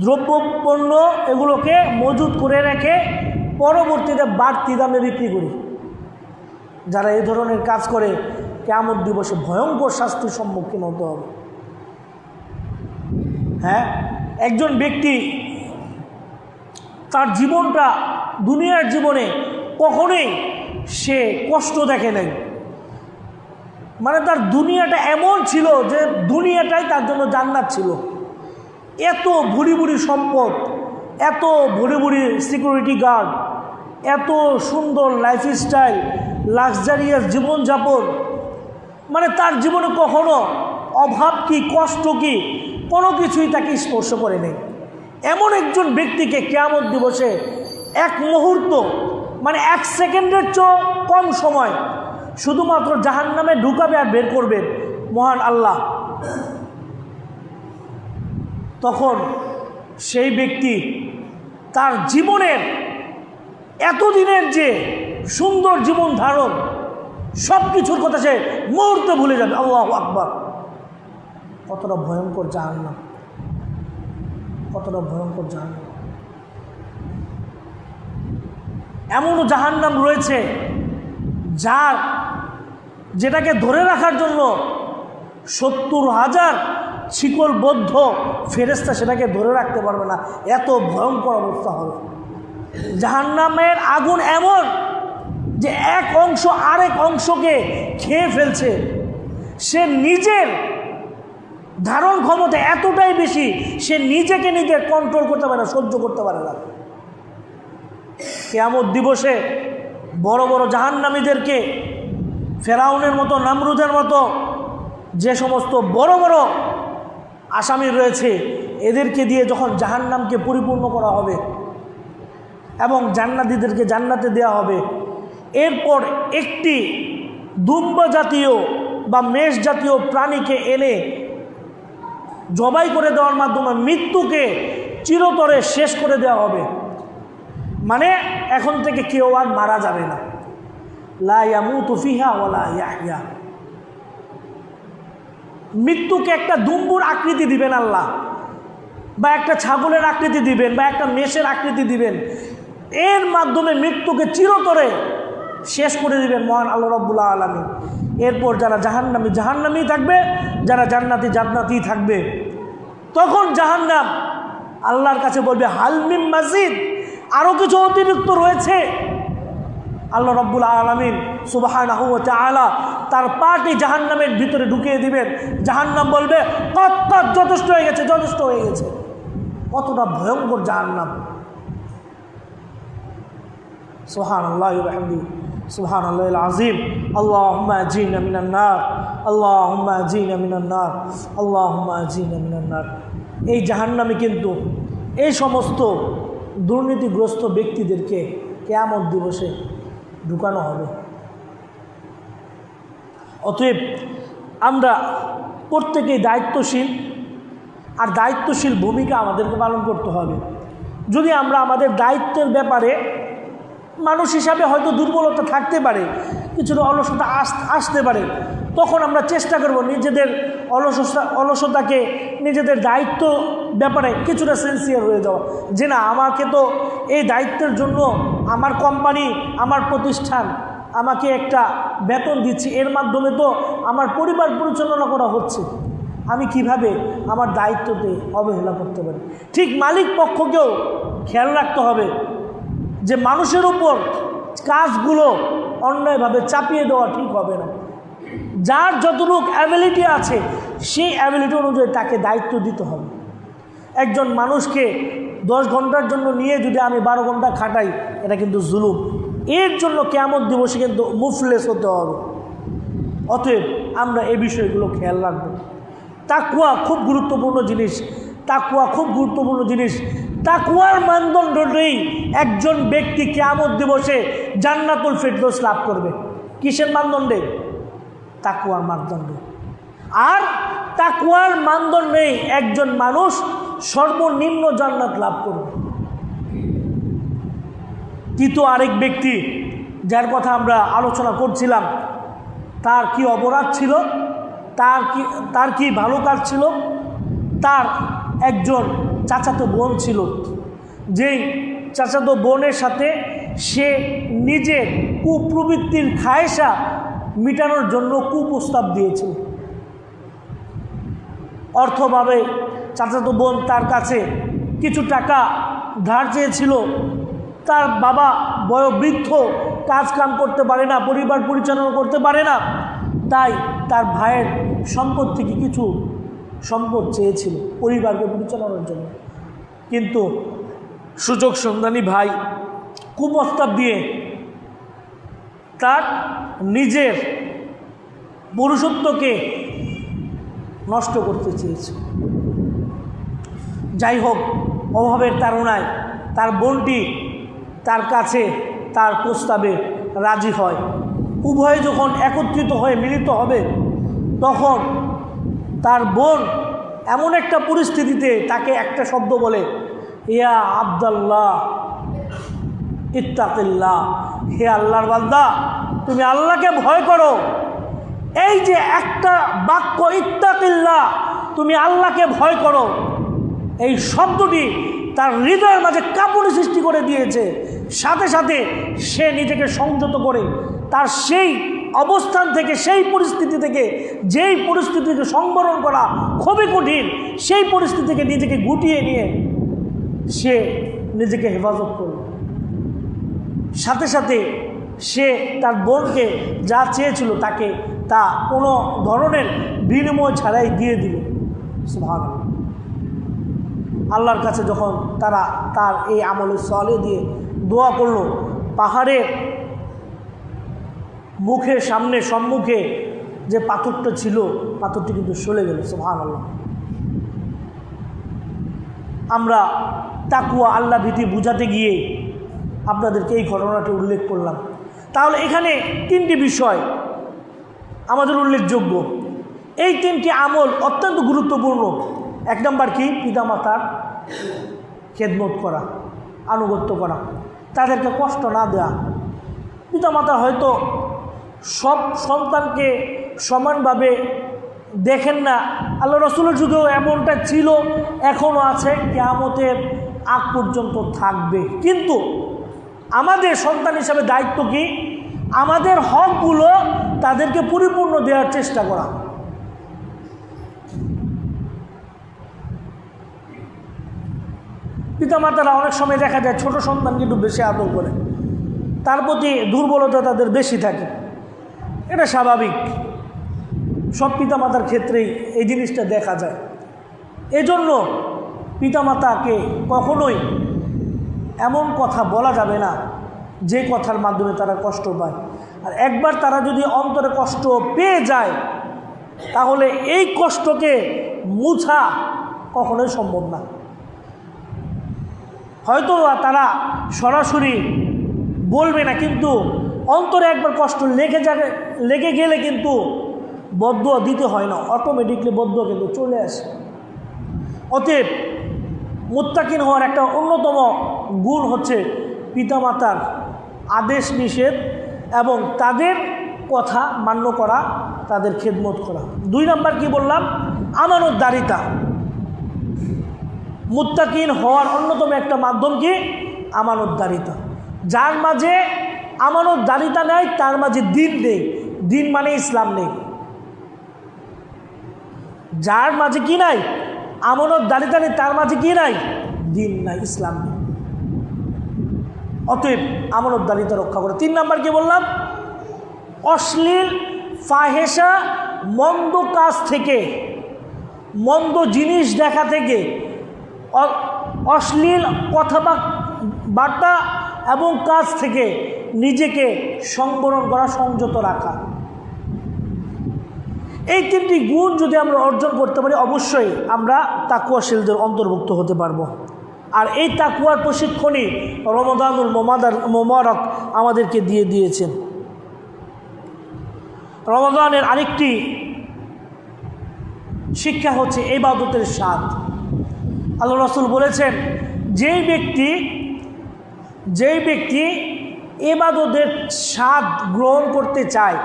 Speaker 1: দ্রব্য, পণ্য এগুলোকে মজুত করে রেখে পরবর্তীতে বাড়তি দামে বিক্রি করি। যারা এই ধরনের কাজ করে কিয়ামত দিবসে ভয়ঙ্কর শাস্তির সম্মুখীন হতে হবে। হ্যাঁ, একজন ব্যক্তি তার জীবনটা, দুনিয়ার জীবনে কখনোই সে কষ্ট দেখে নাই। মানে তার দুনিয়াটা এমন ছিল যে দুনিয়াটাই তার জন্য জান্নাত ছিল। এত ভুরি ভুরি সম্পদ, এত ভুরি ভুরি সিকিউরিটি গার্ড, এত সুন্দর লাইফস্টাইল, লাক্সারিয়াস জীবনযাপন, মানে তার জীবনে কখনো অভাব কি, কষ্ট কি, কোনো কিছুই তাকে স্পর্শ করে নেই। এমন একজন ব্যক্তিকে কিয়ামত দিবসে 1 মুহূর্ত, মানে 1 সেকেন্ডের চেয়েও কম সময় শুধুমাত্র জাহান্নামে ঢুকাবে আর বের করবেন মহান আল্লাহ। তখন সেই ব্যক্তি তার জীবনের এতদিনের যে সুন্দর জীবন ধারণ, সব কিছুর কথা সে মুহূর্তে ভুলে যাবে। আল্লাহু আকবার! কতটা ভয়ঙ্কর জাহান্নাম, কতটা ভয়ঙ্কর জাহান্নাম। এমনও জাহান্নাম রয়েছে যেটাকে ধরে রাখার জন্য 70,000 শিকলবদ্ধ ফেরেশতা সেটাকে ধরে রাখতে পারবে না, এত ভয়ঙ্কর অবস্থা হবে। জাহান্নামের আগুন এমন যে এক অংশ আরেক অংশকে খেয়ে ফেলছে। সে নিজের ধারণ ক্ষমতা এতটাই বেশি, সে নিজেকে নিজে কন্ট্রোল করতে পারে না, সহ্য করতে পারে না। কিয়ামত দিবসে বড় বড় জাহান্নামীদেরকে, ফেরাউনের মতো, নামরুদের মতো যে সমস্ত বড় বড় আসামি রয়েছে, এদেরকে দিয়ে যখন জাহান্নামকে পরিপূর্ণ করা হবে এবং জান্নাতীদেরকে জান্নাতে দেওয়া হবে, এরপর একটি দুম্বা জাতীয় বা মেষ জাতীয় প্রাণীকে এনে জবাই করে দেওয়ার মাধ্যমে মৃত্যুকে চিরতরে শেষ করে দেওয়া হবে। মানে এখন থেকে কেউ আর মারা যাবে না। লা ইয়ামুতু ফিহা ওয়ালা ইয়াহইয়া। মৃত্যুকে একটা দুম্বুর আকৃতি দিবেন আল্লাহ, বা একটা ছাগলের আকৃতি দিবেন, বা একটা মেষের আকৃতি দিবেন, এর মাধ্যমে মৃত্যুকে চিরতরে শেষ করে দিবেন মহান আল্লাহ রাব্বুল আলামিন। এরপর যারা জাহান্নামী জাহান্নামী থাকবে, যারা জান্নাতি জান্নাতি থাকবে। তখন জাহান্নাম আল্লাহর কাছে বলবে, হাল মিন মাজিদ, আরও কিছু অতিরিক্ত রয়েছে। আল্লাহ রাব্বুল আলামিন সুবহানাহু ওয়া তাআলা তার পাটি জাহান্নামের ভিতরে ঢুকিয়ে দিবেন। জাহান্নাম বলবে, কত কত, যথেষ্ট হয়ে গেছে, যথেষ্ট হয়ে গেছে। কতটা ভয়ঙ্কর জাহান্নাম! সুবহানাল্লাহি ওয়া বিহামদিহি, সুবহানাল্লাহিল আযীম। আল্লাহুম্মা আজিনা মিনান নার, আল্লাহুম্মা আজিনা মিনান নার, আল্লাহুম্মা আজিনা মিনান নার। এই জাহান্নামে কিন্তু এই সমস্ত দুর্নীতিগ্রস্ত ব্যক্তিদেরকে কিয়ামত দিবসে ঢুকানো হবে। অতএব আমরা প্রত্যেকেই দায়িত্বশীল, আর দায়িত্বশীল ভূমিকা আমাদেরকে পালন করতে হবে। যদি আমরা আমাদের দায়িত্বের ব্যাপারে মানুষ হিসাবে হয়তো দুর্বলতা থাকতে পারে, কিছুটা অলসতা আসতে পারে, তখন আমরা চেষ্টা করব নিজেদের অলসতাকে নিজেদের দায়িত্ব ব্যাপারে কিছুটা সিনসিয়ার হয়ে যাওয়া, যে না, আমাকে তো এই দায়িত্বের জন্য আমার কোম্পানি, আমার প্রতিষ্ঠান আমাকে একটা বেতন দিচ্ছে, এর মাধ্যমে তো আমার পরিবার পরিচালনা করা হচ্ছে, আমি কিভাবে আমার দায়িত্বতে অবহেলা করতে পারি। ঠিক মালিক পক্ষকেও খেয়াল রাখতে হবে যে মানুষের উপর কাজগুলো অন্যায়ভাবে চাপিয়ে দেওয়া ঠিক হবে না। যার যতটুকু অ্যাবিলিটি আছে সেই অ্যাবিলিটি অনুযায়ী তাকে দায়িত্ব দিতে হবে। একজন মানুষকে 10 ঘন্টার জন্য নিয়ে যদি আমি 12 ঘন্টা খাটাই, এটা কিন্তু জুলুম। এর জন্য কিয়ামত দিবসে কিন্তু মুফলেস হতে হবে। অতএব আমরা এই বিষয়গুলো খেয়াল রাখব। তাকওয়া খুব গুরুত্বপূর্ণ জিনিস, তাকওয়া খুব গুরুত্বপূর্ণ জিনিস। তাকওয়ার মানদণ্ডেই একজন ব্যক্তি কিয়ামত দিবসে জান্নাতুল ফিরদৌস লাভ করবে। কিসের মানদণ্ডে? তাকওয়ার মানদণ্ডে। আর তাকওয়ার মানদণ্ডেই একজন মানুষ সর্বনিম্ন জান্নাত লাভ করবে। কিন্তু আরেক ব্যক্তি যার কথা আমরা আলোচনা করছিলাম, তার কি অপরাধ ছিল, তার কি ভালো কাজ ছিল? তার একজন চাচাতো বোন ছিল, যেই চাচাতো বোনের সাথে সে নিজের কুপ্রবৃত্তির খায়েশা মিটানোর জন্য কুপ্রস্তাব দিয়েছিল। অর্থভাবে চাচাতো বোন তার কাছে কিছু টাকা ধার চেয়েছিল। তার বাবা বয়োবৃদ্ধ, কাজ কাম করতে পারে না, পরিবার পরিচালনা করতে পারে না, তাই তার ভাইয়ের সম্পদ থেকে কিছু সম্পদ চেয়েছিল পরিবারকে পরিচালনার জন্য। কিন্তু সুযোগ সন্ধানী ভাই কুপ্রস্তাব দিয়ে তার নিজের পুরুষত্বকে নষ্ট করতে চেয়েছে। যাই হোক, অভাবের তাড়নায় তার বোনটি তার কাছে তার প্রস্তাবে রাজি হয়। উভয়ে যখন একত্রিত হয়ে মিলিত হবে, তখন তার বোন এমন একটা পরিস্থিতিতে তাকে একটা শব্দ বলে, ইয়া আব্দাল্লাহ ইত্তাকিল্লাহ, হে আল্লাহর বান্দা, তুমি আল্লাহকে ভয় করো। এই যে একটা বাক্য, ইত্তাকিল্লাহ, তুমি আল্লাহকে ভয় করো, এই শব্দটি তার হৃদয়ের মাঝে কাঁপুনি সৃষ্টি করে দিয়েছে। সাথে সাথে সে নিজেকে সংযত করে তার সেই অবস্থান থেকে, সেই পরিস্থিতি থেকে, যেই পরিস্থিতিকে সংবরণ করা খুবই কঠিন, সেই পরিস্থিতি থেকে নিজেকে গুটিয়ে নিয়ে সে নিজেকে হেফাজত করল। সাথে সাথে সে তার বোনকে যা চেয়েছিল তাকে তা কোনো ধরনের বিনিময় ছাড়াই দিয়ে দিল। সুবহানাল্লাহ। আল্লাহর কাছে যখন তারা তার এই আমলে সলে দিয়ে দোয়া করল, পাহাড়ের মুখের সামনে সম্মুখে যে পাথরটা ছিল, পাথরটি কিন্তু সরে গেল। সুবহানাল্লাহ। আমরা তাকওয়া, আল্লাহ ভীতি বুঝাতে গিয়ে আপনাদেরকে এই ঘটনাটি উল্লেখ করলাম। তাহলে এখানে 3টি বিষয় আমাদের উল্লেখযোগ্য। এই 3টি আমল অত্যন্ত গুরুত্বপূর্ণ। 1 নম্বর কি? পিতামাতার খেদমত করা, আনুগত্য করা, তাদেরকে কষ্ট না দেওয়া। পিতামাতা হয়তো সব সন্তানকে সমানভাবে দেখেন না, আল্লাহ রসুলের যুগেও এমনটা ছিল, এখনও আছে, কিয়ামতের আগ পর্যন্ত থাকবে। কিন্তু আমাদের সন্তান হিসাবে দায়িত্ব কি? আমাদের হকগুলো তাদেরকে পরিপূর্ণ দেওয়ার চেষ্টা করা। পিতামাতারা অনেক সময় দেখা যায় ছোট সন্তানকে একটু বেশি আদর করে, তার প্রতি দুর্বলতা তাদের বেশি থাকে। এটা স্বাভাবিক, সব পিতামাতার ক্ষেত্রেই এই জিনিসটা দেখা যায়। এজন্য পিতামাতাকে কখনোই এমন কথা বলা যাবে না যে কথার মাধ্যমে তারা কষ্ট পায়। আর একবার তারা যদি অন্তরে কষ্ট পেয়ে যায়, তাহলে এই কষ্টকে মুছা কখনোই সম্ভব না। হয়তো তারা সরাসরি বলবে না, কিন্তু অন্তরে একবার কষ্ট লেগে গেলে কিন্তু বদদুয়া দিতে হয় না, অটোমেটিকলি বদদুয়া কিন্তু চলে আসে। অতএব মুত্তাকিন হওয়ার একটা অন্যতম গুণ হচ্ছে পিতামাতার আদেশ নিষেধ এবং তাদের কথা মান্য করা, তাদের খেদমত করা। 2 নাম্বার কি বললাম? আমানতদারিতা। মুত্তাকিন হওয়ার অন্যতম একটা মাধ্যম কি? আমানতদারিতা। যার মাঝে আমানতদারিতা নেই তার মাঝে দিন নেই, দিন মানে ইসলাম নেই। যার মাঝে কি নাই? আমানতদারিতা নেই, তার মাঝে কি নাই? দিন নাই, ইসলাম নেই। অতএব আমানতদারিতা রক্ষা করে। 3 নাম্বার কি বললাম? অশ্লীল ফাহেসা, মন্দ কাজ থেকে, মন্দ জিনিস দেখা থেকে, অশ্লীল কথাবার্তা এবং কাজ থেকে নিজেকে সংবরণ করা, সংযত রাখা। এই 3টি গুণ যদি আমরা অর্জন করতে পারি অবশ্যই আমরা তাকওয়াশীলদের অন্তর্ভুক্ত হতে পারবো। আর এই তাকওয়ার প্রশিক্ষণই রমাদানুল মোবারক আমাদেরকে দিয়ে দিয়েছেন। রমাদানের আরেকটি শিক্ষা হচ্ছে ইবাদতের স্বাদ। আল্লাহ রাসূল বলেছেন, যেই ব্যক্তি ইবাদতের স্বাদ গ্রহণ করতে চায়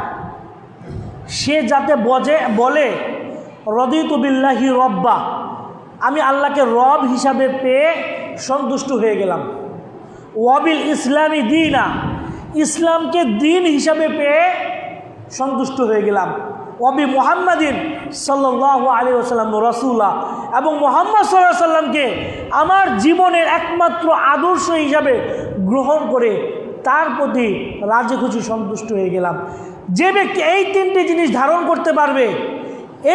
Speaker 1: সে যাতে বলে রদিতু বিল্লাহি রব্বা, আমি আল্লাহকে রব হিসাবে পেয়ে সন্তুষ্ট হয়ে গেলাম। ওয়াবিল ইসলামী দীনা, ইসলামকে দিন হিসাবে পেয়ে সন্তুষ্ট হয়ে গেলাম। ওয়াবি মুহাম্মাদিন সাল্লাল্লাহু আলাইহি ওয়াসাল্লাম রাসূলা, এবং মুহাম্মদ সাল্লাল্লাহু আলাইহি ওয়াসাল্লামকে আমার জীবনের একমাত্র আদর্শ হিসাবে গ্রহণ করে তার প্রতি রাজি খুশি সন্তুষ্ট হয়ে গেলাম। যে ব্যক্তি এই 3টি জিনিস ধারণ করতে পারবে,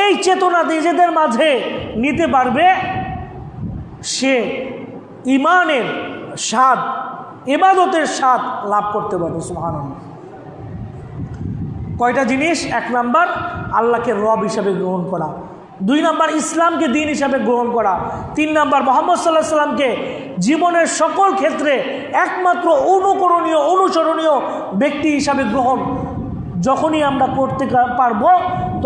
Speaker 1: এই চেতনা নিজেদের মাঝে নিতে পারবে, সে ঈমানের স্বাদ, ইবাদতের স্বাদ লাভ করতে পারবে। সুবহানাল্লাহ। কয়টা জিনিস? 1 নাম্বার আল্লাহকে রব হিসাবে গ্রহণ করা, 2 নাম্বার ইসলামকে দিন হিসাবে গ্রহণ করা, 3 নাম্বার মুহাম্মদ সাল্লাল্লাহু আলাইহি ওয়াসাল্লামকে জীবনের সকল ক্ষেত্রে একমাত্র অনুকরণীয়, অনুসরণীয় ব্যক্তি হিসাবে গ্রহণ। যখনই আমরা করতে পারবো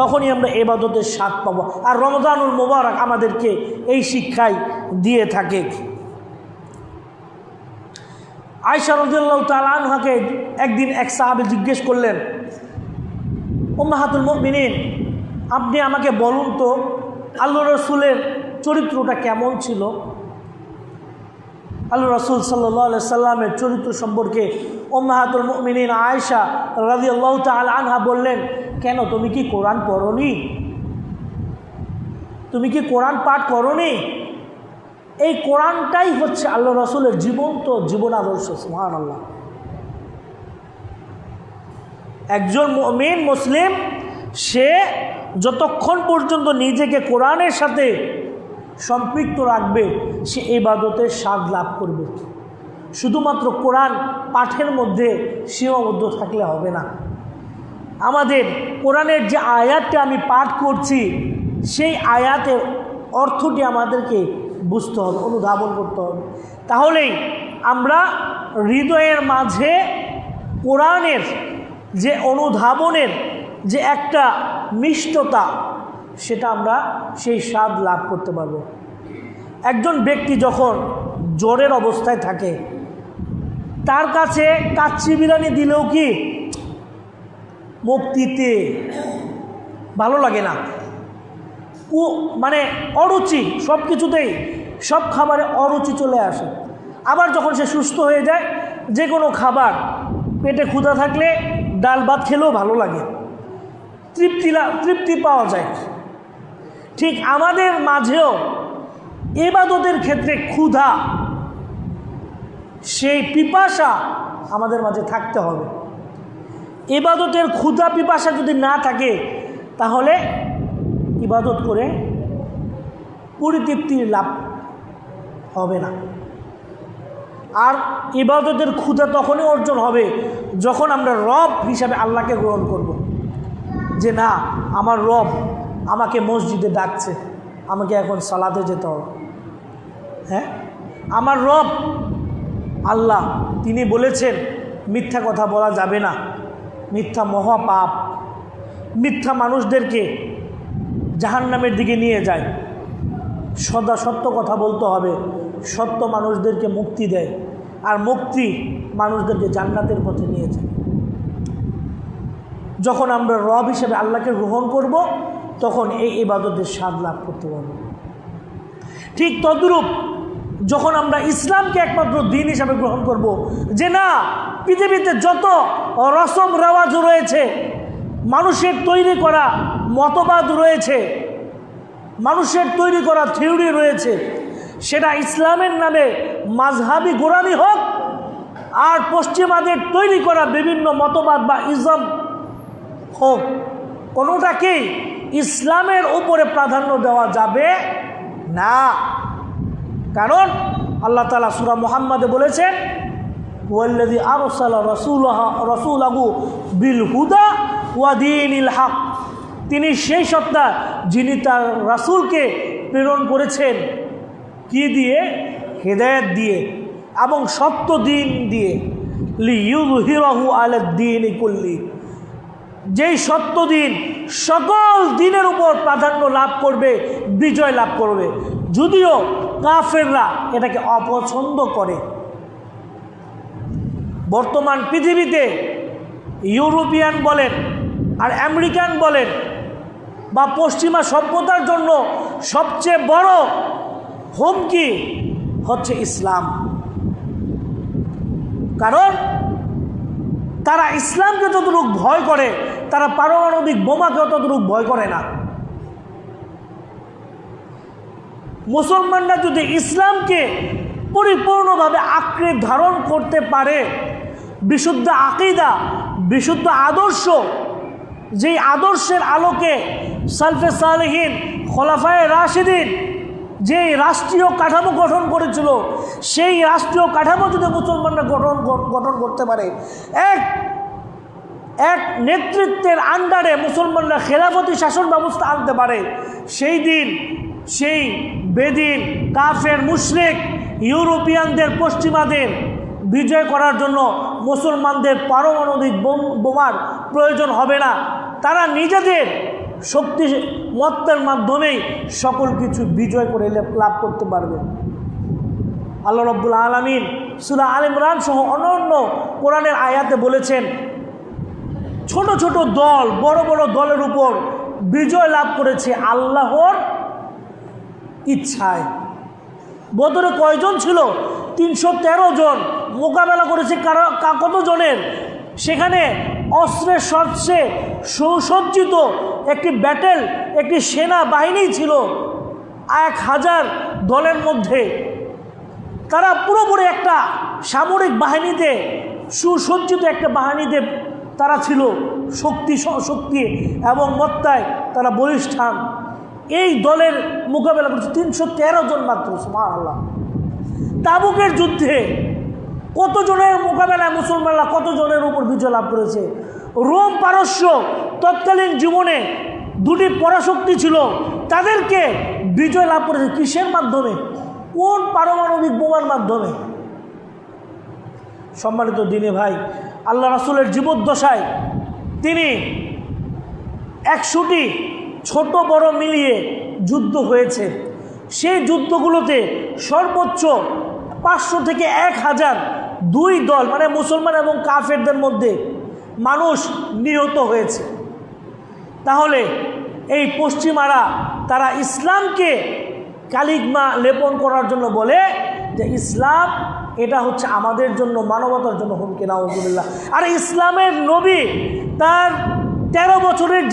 Speaker 1: তখনই আমরা ইবাদতের স্বাদ পাবো। আর রমজানুল মোবারক আমাদেরকে এই শিক্ষাই দিয়ে থাকে। আয়েশা রাদিয়াল্লাহু তাআলা আনহাকে একদিন এক সাহাবী জিজ্ঞেস করলেন, উম্মাহাতুল মুমিনিন, আপনি আমাকে বলুন তো আল্লাহ রাসূলের চরিত্রটা কেমন ছিল? আল্লাহ রাসূল সাল্লাল্লাহু আলাইহি সাল্লামের চরিত্র সম্পর্কে উম্মাহাতুল মুমিনিন আয়েশা রাদিয়াল্লাহু তাআলা আনহা বললেন, কেন তুমি কি কোরআন পড়োনি? তুমি কি কোরআন পাঠ করোনি? এই কোরআনটাই হচ্ছে আল্লাহ রাসূলের জীবন্ত জীবন আদর্শ। সুবহানাল্লাহ। একজন মুমিন মুসলিম সে যতক্ষণ পর্যন্ত নিজেকে কোরআনের সাথে সম্পৃক্ত রাখবে সে ইবাদতের স্বাদ লাভ করবে। শুধুমাত্র কোরআন পাঠের মধ্যে সীমাবদ্ধ থাকলে হবে না। আমাদের কোরআনের যে আয়াতটা আমি পাঠ করছি সেই আয়াতের অর্থটি আমাদেরকে বুঝতে হবে, অনুধাবন করতে হবে। তাহলেই আমরা হৃদয়ের মাঝে কোরআনের যে অনুধাবনের যে একটা মিষ্টতা, সেটা আমরা সেই স্বাদ লাভ করতে পারব। একজন ব্যক্তি যখন জ্বরের অবস্থায় থাকে তার কাছে কাচ্চি বিরিয়ানি দিলেও কি মুক্তিতে ভালো লাগে না, মানে অরুচি, সব কিছুতেই সব খাবারে অরুচি চলে আসে। আবার যখন সে সুস্থ হয়ে যায় যে কোনো খাবার পেটে ক্ষুধা থাকলে ডাল ভাত খেলেও ভালো লাগে, তৃপ্তি পাওয়া যায়। ঠিক আমাদের মাঝেও ইবাদতের ক্ষেত্রে ক্ষুধা, সেই পিপাসা আমাদের মাঝে থাকতে হবে। ইবাদতের ক্ষুধা পিপাসা যদি না থাকে তাহলে ইবাদত করে পরিতৃপ্তির লাভ হবে না। আর ইবাদতের ক্ষুধা তখনই অর্জন হবে যখন আমরা রব হিসাবে আল্লাহকে গ্রহণ করব, যে না আমার রব আমাকে মসজিদে ডাকছে, আমাকে এখন সালাতে যেতে হবে। হ্যাঁ, আমার রব আল্লাহ তিনি বলেছেন মিথ্যা কথা বলা যাবে না, মিথ্যা মহাপাপ, মিথ্যা মানুষদেরকে জাহান্নামের দিকে নিয়ে যায়। সদা সত্য কথা বলতে হবে, সত্য মানুষদেরকে মুক্তি দেয়, আর মুক্তি মানুষদেরকে জান্নাতের পথে নিয়ে যায়। যখন আমরা রব হিসেবে আল্লাহকে গ্রহণ করব, তখন এই ইবাদতের স্বাদ লাভ করতে পারব। ঠিক তদ্রূপ যখন আমরা ইসলামকে একমাত্র দিন হিসাবে গ্রহণ করব, যে না, পৃথিবীতে যত রসম রেওয়াজ রয়েছে, মানুষের তৈরি করা মতবাদ রয়েছে, মানুষের তৈরি করা থিওরি রয়েছে, সেটা ইসলামের নামে মাযহাবি গোড়ামি হোক আর পশ্চিমাদের তৈরি করা বিভিন্ন মতবাদ বা ইজম হোক, কোনোটাকেই ইসলামের উপরে প্রাধান্য দেওয়া যাবে না। কারণ আল্লাহ তাআলা সূরা মুহাম্মাদে বলেছেন, ওয়াল্লাযী আরসালা রাসূলাহু বিল হুদা ওয়া দীনিল হক, তিনি সেই সত্তা যিনি তার রাসূলকে প্রেরণ করেছেন কি দিয়ে? হেদায়েত দিয়ে এবং সত্য দিন দিয়ে। লিইয়ুযহিরাহু আলাদ-দীনি কুল্লি, যেই সত্য দিন সকল দিনের উপর প্রাধান্য লাভ করবে, বিজয় লাভ করবে। যদিও কাফেররা এটাকে অপছন্দ করে। বর্তমান পৃথিবীতে ইউরোপিয়ান বলেন আর আমেরিকান বলেন বা পশ্চিমা সভ্যতার জন্য সবচেয়ে বড় হুমকি হচ্ছে ইসলাম। কারণ তারা ইসলামকে যতটুকু ভয় করে, তারা পারমাণবিক বোমাকে ততটুকু ভয় করে না। মুসলমানরা যদি ইসলামকে পরিপূর্ণভাবে আঁকড়ে ধারণ করতে পারে, বিশুদ্ধ আকীদা, বিশুদ্ধ আদর্শ, যেই আদর্শের আলোকে সালফে সালেহিন, খোলাফায়ে রাশিদিন যেই রাষ্ট্রীয় কাঠামো গঠন করেছিল, সেই রাষ্ট্রীয় কাঠামো যদি মুসলমানরা গঠন করতে পারে, এক নেতৃত্বের আন্ডারে মুসলমানরা খেলাফতি শাসন ব্যবস্থা আনতে পারে, সেই দিন সেই বেদিন কাফের মুশরিক ইউরোপিয়ানদের, পশ্চিমাদের বিজয় করার জন্য মুসলমানদের পারমাণবিক বোমার প্রয়োজন হবে না। তারা নিজেদের শক্তি মত্তের মাধ্যমেই সকল কিছু বিজয় করে লাভ করতে পারবে। আল্লাহ রাব্বুল আলামিন সূরা আল ইমরান সহ অন্যান্য কোরআনের আয়াতে বলেছেন, ছোট ছোট দল বড় বড় দলের উপর বিজয় লাভ করেছে আল্লাহর ইচ্ছায়। বদরে কয়জন ছিল? 313 জন। মোকাবেলা করেছে কত জনের? সেখানে অস্ত্রের সবচেয়ে সুসজ্জিত একটি ব্যাটেল, একটি সেনা বাহিনী ছিল 1000 দলের মধ্যে। তারা পুরোপুরি একটা সামরিক বাহিনীতে, সুসজ্জিত একটা বাহিনীতে তারা ছিল, শক্তি এবং মত্তায় তারা বলিষ্ঠান। এই দলের মোকাবেলা করছে 313 জন মাত্র। সুবহানাল্লাহ। তাবুকের যুদ্ধে কতজনের মোকাবেলায় মুসলমানরা কতজনের উপর বিজয় লাভ করেছে? রোম পারস্য তৎকালীন জীবনে দুটি পরাশক্তি ছিল, তাদেরকে বিজয় লাভ করেছে কিসের মাধ্যমে? কোন পারমাণবিক বোমার মাধ্যমে? সম্মানিত দিনী ভাই, আল্লাহ রাসূলের জীবদ্দশায় তিনি 100টি ছোট বড় মিলিয়ে যুদ্ধ হয়েছে। সেই যুদ্ধগুলোতে সর্বোচ্চ 500 থেকে 1000 দুই দল, মানে মুসলমান এবং কাফেরদের মধ্যে মানুষ নিহত হয়েছে। তাহলে এই পশ্চিমারা তারা ইসলামকে কালিমা লেপন করার জন্য বলে যে ইসলাম এটা হচ্ছে আমাদের জন্য, মানবতার জন্য হুমকি। নাউযুবিল্লাহ। আর ইসলামের নবী তার 13 বছরের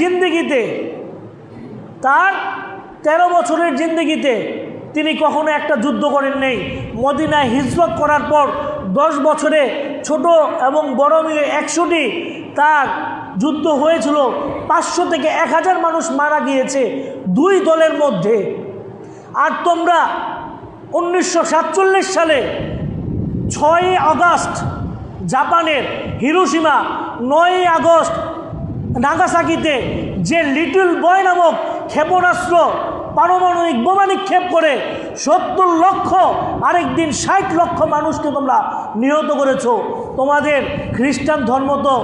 Speaker 1: জিন্দেগিতে তিনি কখনো একটা যুদ্ধ করেন নেই। মদিনায় হিজরত করার পর 10 বছরে ছোট এবং বড় মিলে 100টি তার যুদ্ধ হয়েছিল। 500 থেকে 1000 মানুষ মারা গিয়েছে দুই দলের মধ্যে। আর তোমরা 1947 সালে 6 আগস্ট জাপানের হিরোশিমা, 9 আগস্ট নাগাসাকিতে যে লিটল বয় নামক ক্ষেপণাস্ত্র পারমাণবিক বোমা নিক্ষেপ করে 70 লক্ষ, আরেকদিন 60 লক্ষ মানুষকে তোমরা নিহত করেছো। তোমাদের খ্রিস্টান ধর্ম তো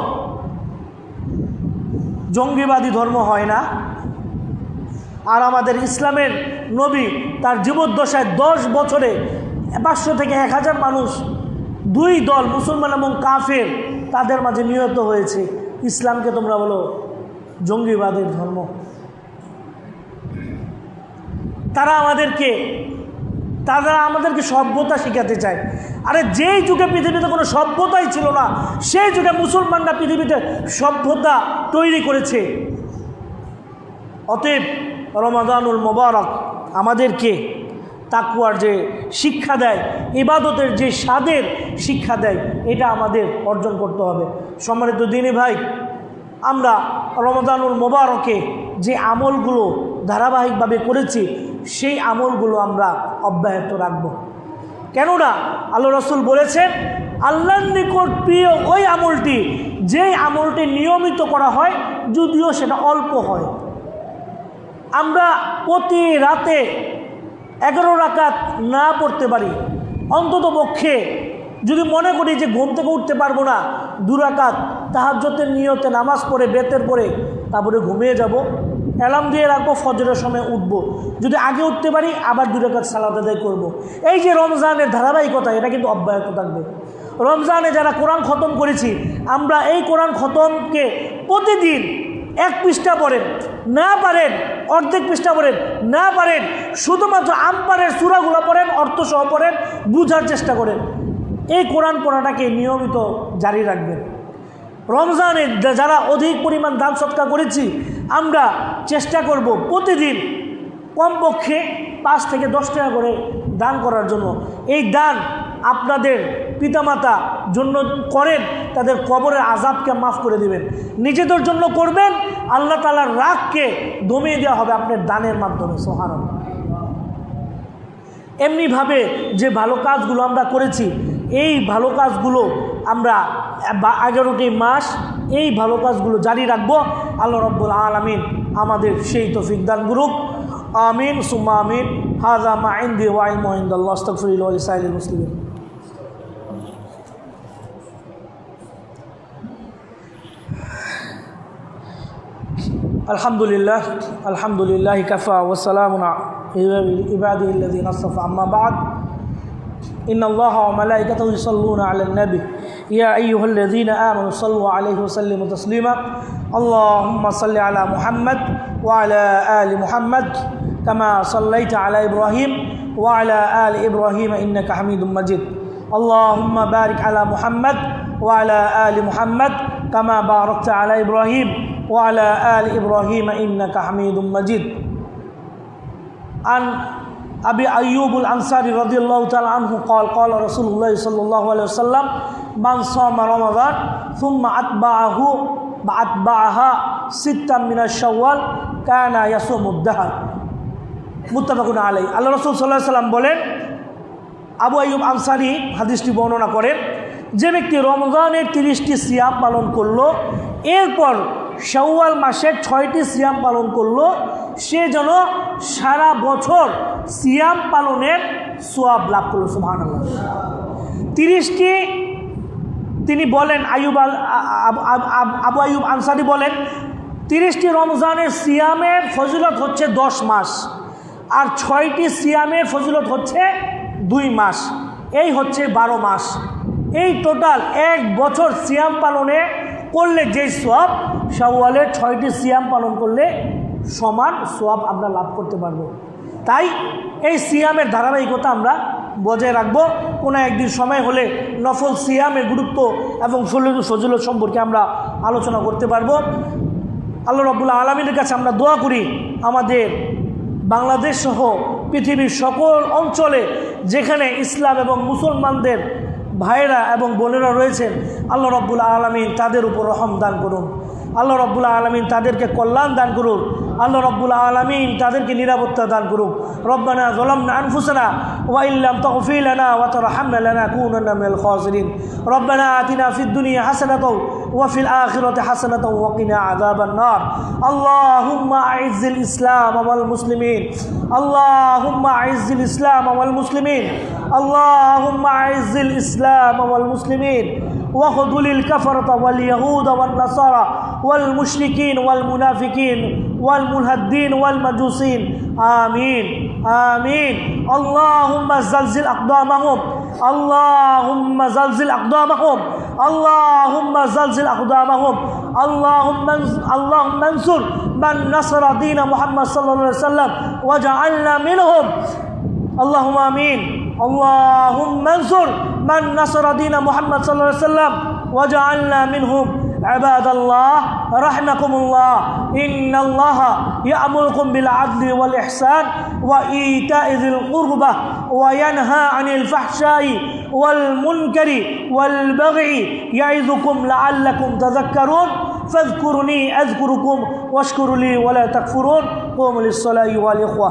Speaker 1: জঙ্গিবাদী ধর্ম হয় না, আর আমাদের ইসলামের নবী তার জীবদ্দশায় 10 বছরে 500 থেকে 1000 মানুষ, 2 দল মুসলমান এবং কাফের, তাদের মাঝে নিহত হয়েছে। ইসলামকে তোমরা বলো জঙ্গিবাদের ধর্ম। তারা আমাদেরকে সভ্যতা শিখাতে চায়। আরে যেই যুগে পৃথিবীতে কোনো সভ্যতাই ছিল না, সেই যুগে মুসলমানরা পৃথিবীতে সভ্যতা তৈরি করেছে। অতএব রমাদানুল মোবারক আমাদেরকে তাকওয়ার যে শিক্ষা দেয়, ইবাদতের যে স্বাদের শিক্ষা দেয়, এটা আমাদের অর্জন করতে হবে। সম্মানিত দিনী ভাই, আমরা রমাদানুল মোবারকে যে আমলগুলো ধারাবাহিকভাবে করেছি, সেই আমলগুলো আমরা অব্যাহত রাখব। কেননা আল্লাহ রসুল বলেছেন, আল্লাহর নিকট প্রিয় ওই আমলটি যেই আমলটি নিয়মিত করা হয়, যদিও সেটা অল্প হয়। আমরা প্রতি রাতে 11 রাকাত না পড়তে পারি, অন্তত পক্ষে যদি মনে করি যে ঘুম থেকে উঠতে পারবো না, 2 রাকাত তাহাজ্জুদের নিয়তে নামাজ পড়ে বেতের পরে তারপরে ঘুমিয়ে যাব, অ্যালার্ম দিয়ে রাখবো, ফজরের সময় উঠবো। যদি আগে উঠতে পারি আবার 2 রাকাত সালাত আদায় করবো। এই যে রমজানের ধারাবাহিকতা, এটা কিন্তু অব্যাহত থাকবে। রমজানে যারা কোরআন খতম করেছি, আমরা এই কোরআন খতমকে প্রতিদিন 1 পৃষ্ঠা পড়েন, না পারেন অর্ধেক পৃষ্ঠা পড়েন, না পারেন শুধুমাত্র আমপারের সূরাগুলো পড়েন, অর্থসহ পড়েন, বুঝার চেষ্টা করেন। এই কোরআন পড়াটাকে নিয়মিত জারি রাখবেন। রমজানে যারা অধিক পরিমাণ দান সৎকার করেছি, আমরা চেষ্টা করব প্রতিদিন কমপক্ষে 5 থেকে 10 টাকা করে দান করার জন্য। এই দান আপনাদের পিতামাতা জন্য করেন, তাদের কবরের আযাবকে মাফ করে দিবেন। নিজেদের জন্য করবেন, আল্লাহ তাআলার রাগকে দমিয়ে দেওয়া হবে আপনার দানের মাধ্যমে। সুবহানাল্লাহ। এমনিভাবে যে ভালো কাজগুলো আমরা করেছি, এই ভালো কাজগুলো আমরা 11টি মাস এই ভালো কাজগুলো জারি রাখবো। আল্লাহ রাব্বুল আলামিন আমাদের সেই তৌফিক দান করুক। আমিন সুম্মা আমিন। হাযা মা ইনদি ওয়া ইলমু ইনদাল্লাহ। আস্তাগফিরুল্লাহ ওয়া লিসাইরিল মুসলিমিন। আলহামদুলিল্লাহ, আলহামদুলিল্লাহ কাফা ওয়া সালামুন আলা ইবাদিহিল্লাযীনা আসতাফা। আম্মা বা'দ। ইন্নাল্লাহা ওয়া মালাইকাতাহু ইউসাল্লুনা আলান নবী ইয়া আইয়ুহাল্লাযীনা আমানু সাল্লু আলাইহি ওয়া সাল্লিমু তাসলিমা। আল্লাহুম্মা সাল্লি আলা মুহাম্মাদ ওয়া আলা আলি মুহাম্মাদ কামা সাল্লাইতা আলা ইব্রাহিম ওয়া আলা আলি ইব্রাহিম ইন্নাকা হামিদুম মাজিদ। আল্লাহুম্মা বারিক আলা মুহাম্মাদ ওয়া আলা আলি মুহাম্মাদ কামা বারাকতা আলা ইব্রাহিম ওয়া আলা আলি ইব্রাহিম ইন্নাকা হামিদুম মাজিদ। আন আবি আইয়ুবুল আনসারী রাদিয়াল্লাহু তাআলা আনহু قال قال رسول الله صلى الله عليه وسلم من صام رمضان ثم أتبعها 6 من الشوال كان يصوم الدهر মুত্তাফাকুন আলাইহি। আল্লাহ রাসূল সাল্লাল্লাহু আলাইহি ওয়াসাল্লাম বলেন, আবু আইয়ুব আনসারী হাদিসটি বর্ণনা করেন, যে ব্যক্তি রমজানের 30টি সিয়াম পালন করলো, এরপর শাওয়াল মাসের 6টি সিয়াম পালন করলো, সে যেন সারা বছর সিয়াম পালনের সওয়াব লাভ করলো। সুবহানাল্লাহ। 30টি তিনি বলেন, আবু আইয়ুব আনসারী বলেন, 30টি রমজানের সিয়ামের ফজিলত হচ্ছে 10 মাস, আর 6টি সিয়ামের ফজিলত হচ্ছে 2 মাস, এই হচ্ছে 12 মাস। এই টোটাল 1 বছর সিয়াম পালনে করলে যে সওয়াব, শাওয়ালের 6টি সিয়াম পালন করলে সমান সওয়াব আমরা লাভ করতে পারবো। তাই এই সিয়ামের ধারাবাহিকতা আমরা বজায় রাখবো। কোনো একদিন সময় হলে নফল সিয়ামের গুরুত্ব এবং ফজিলত সম্পর্কে আমরা আলোচনা করতে পারবো। আল্লাহ রাব্বুল আলামিনের কাছে আমরা দোয়া করি, আমাদের বাংলাদেশ সহ পৃথিবীর সকল অঞ্চলে যেখানে ইসলাম এবং মুসলমানদের ভাইরা এবং বোনেরা রয়েছেন, আল্লাহ রাব্বুল আলামিন তাদের উপর রহম দান করুন। আল্লাহ রাব্বুল আলামিন তাদেরকে কল্যাণ দান করুন, আল্লাহ রাব্বুল আলামিন তাদেরকে নিরাপত্তা দান করুন। রব্বানা যালামনা আনফুসানা ওয়া ইল্লাম তাগফির লানা ওয়া তারহামনা লানাকুনান্না মিনাল খাসিরিন। রব্বানা আতিনা ফিদ দুনিয়া হাসানাতাও ওয়া ফিল আখিরাতি হাসানাতাও ওয়া কিনা আযাবান নার। আল্লাহুম্মা আইজ্জিল ইসলাম ওয়াল মুসলিমিন, আল্লাহুম্মা আইজ্জিল ইসলাম ওয়াল মুসলিমিন, আল্লাহুম্মা আইজ্জিল ইসলাম ওয়াল মুসলিমিন واخذل الكفرة واليهود والنصارى والمشركين والمنافقين والملحدين والمجوسين آمين آمين. اللهم زلزل أقدامهم، اللهم زلزل أقدامهم، اللهم زلزل أقدامهم. اللهم انصر من نصر دين محمد صلى الله عليه وسلم وجعلنا منهم. اللهم آمين. اللهم انصر من نصر دين محمد صلى الله عليه وسلم وجعلنا منهم. عباد الله رحمكم الله، إن الله يأمركم بالعدل والإحسان وإيتاء ذي القربى وينهى عن الفحشاء والمنكر والبغي يعظكم لعلكم تذكرون. فاذكروني أذكركم واشكروا لي ولا تكفرون. قوموا للصلاة والإخوة.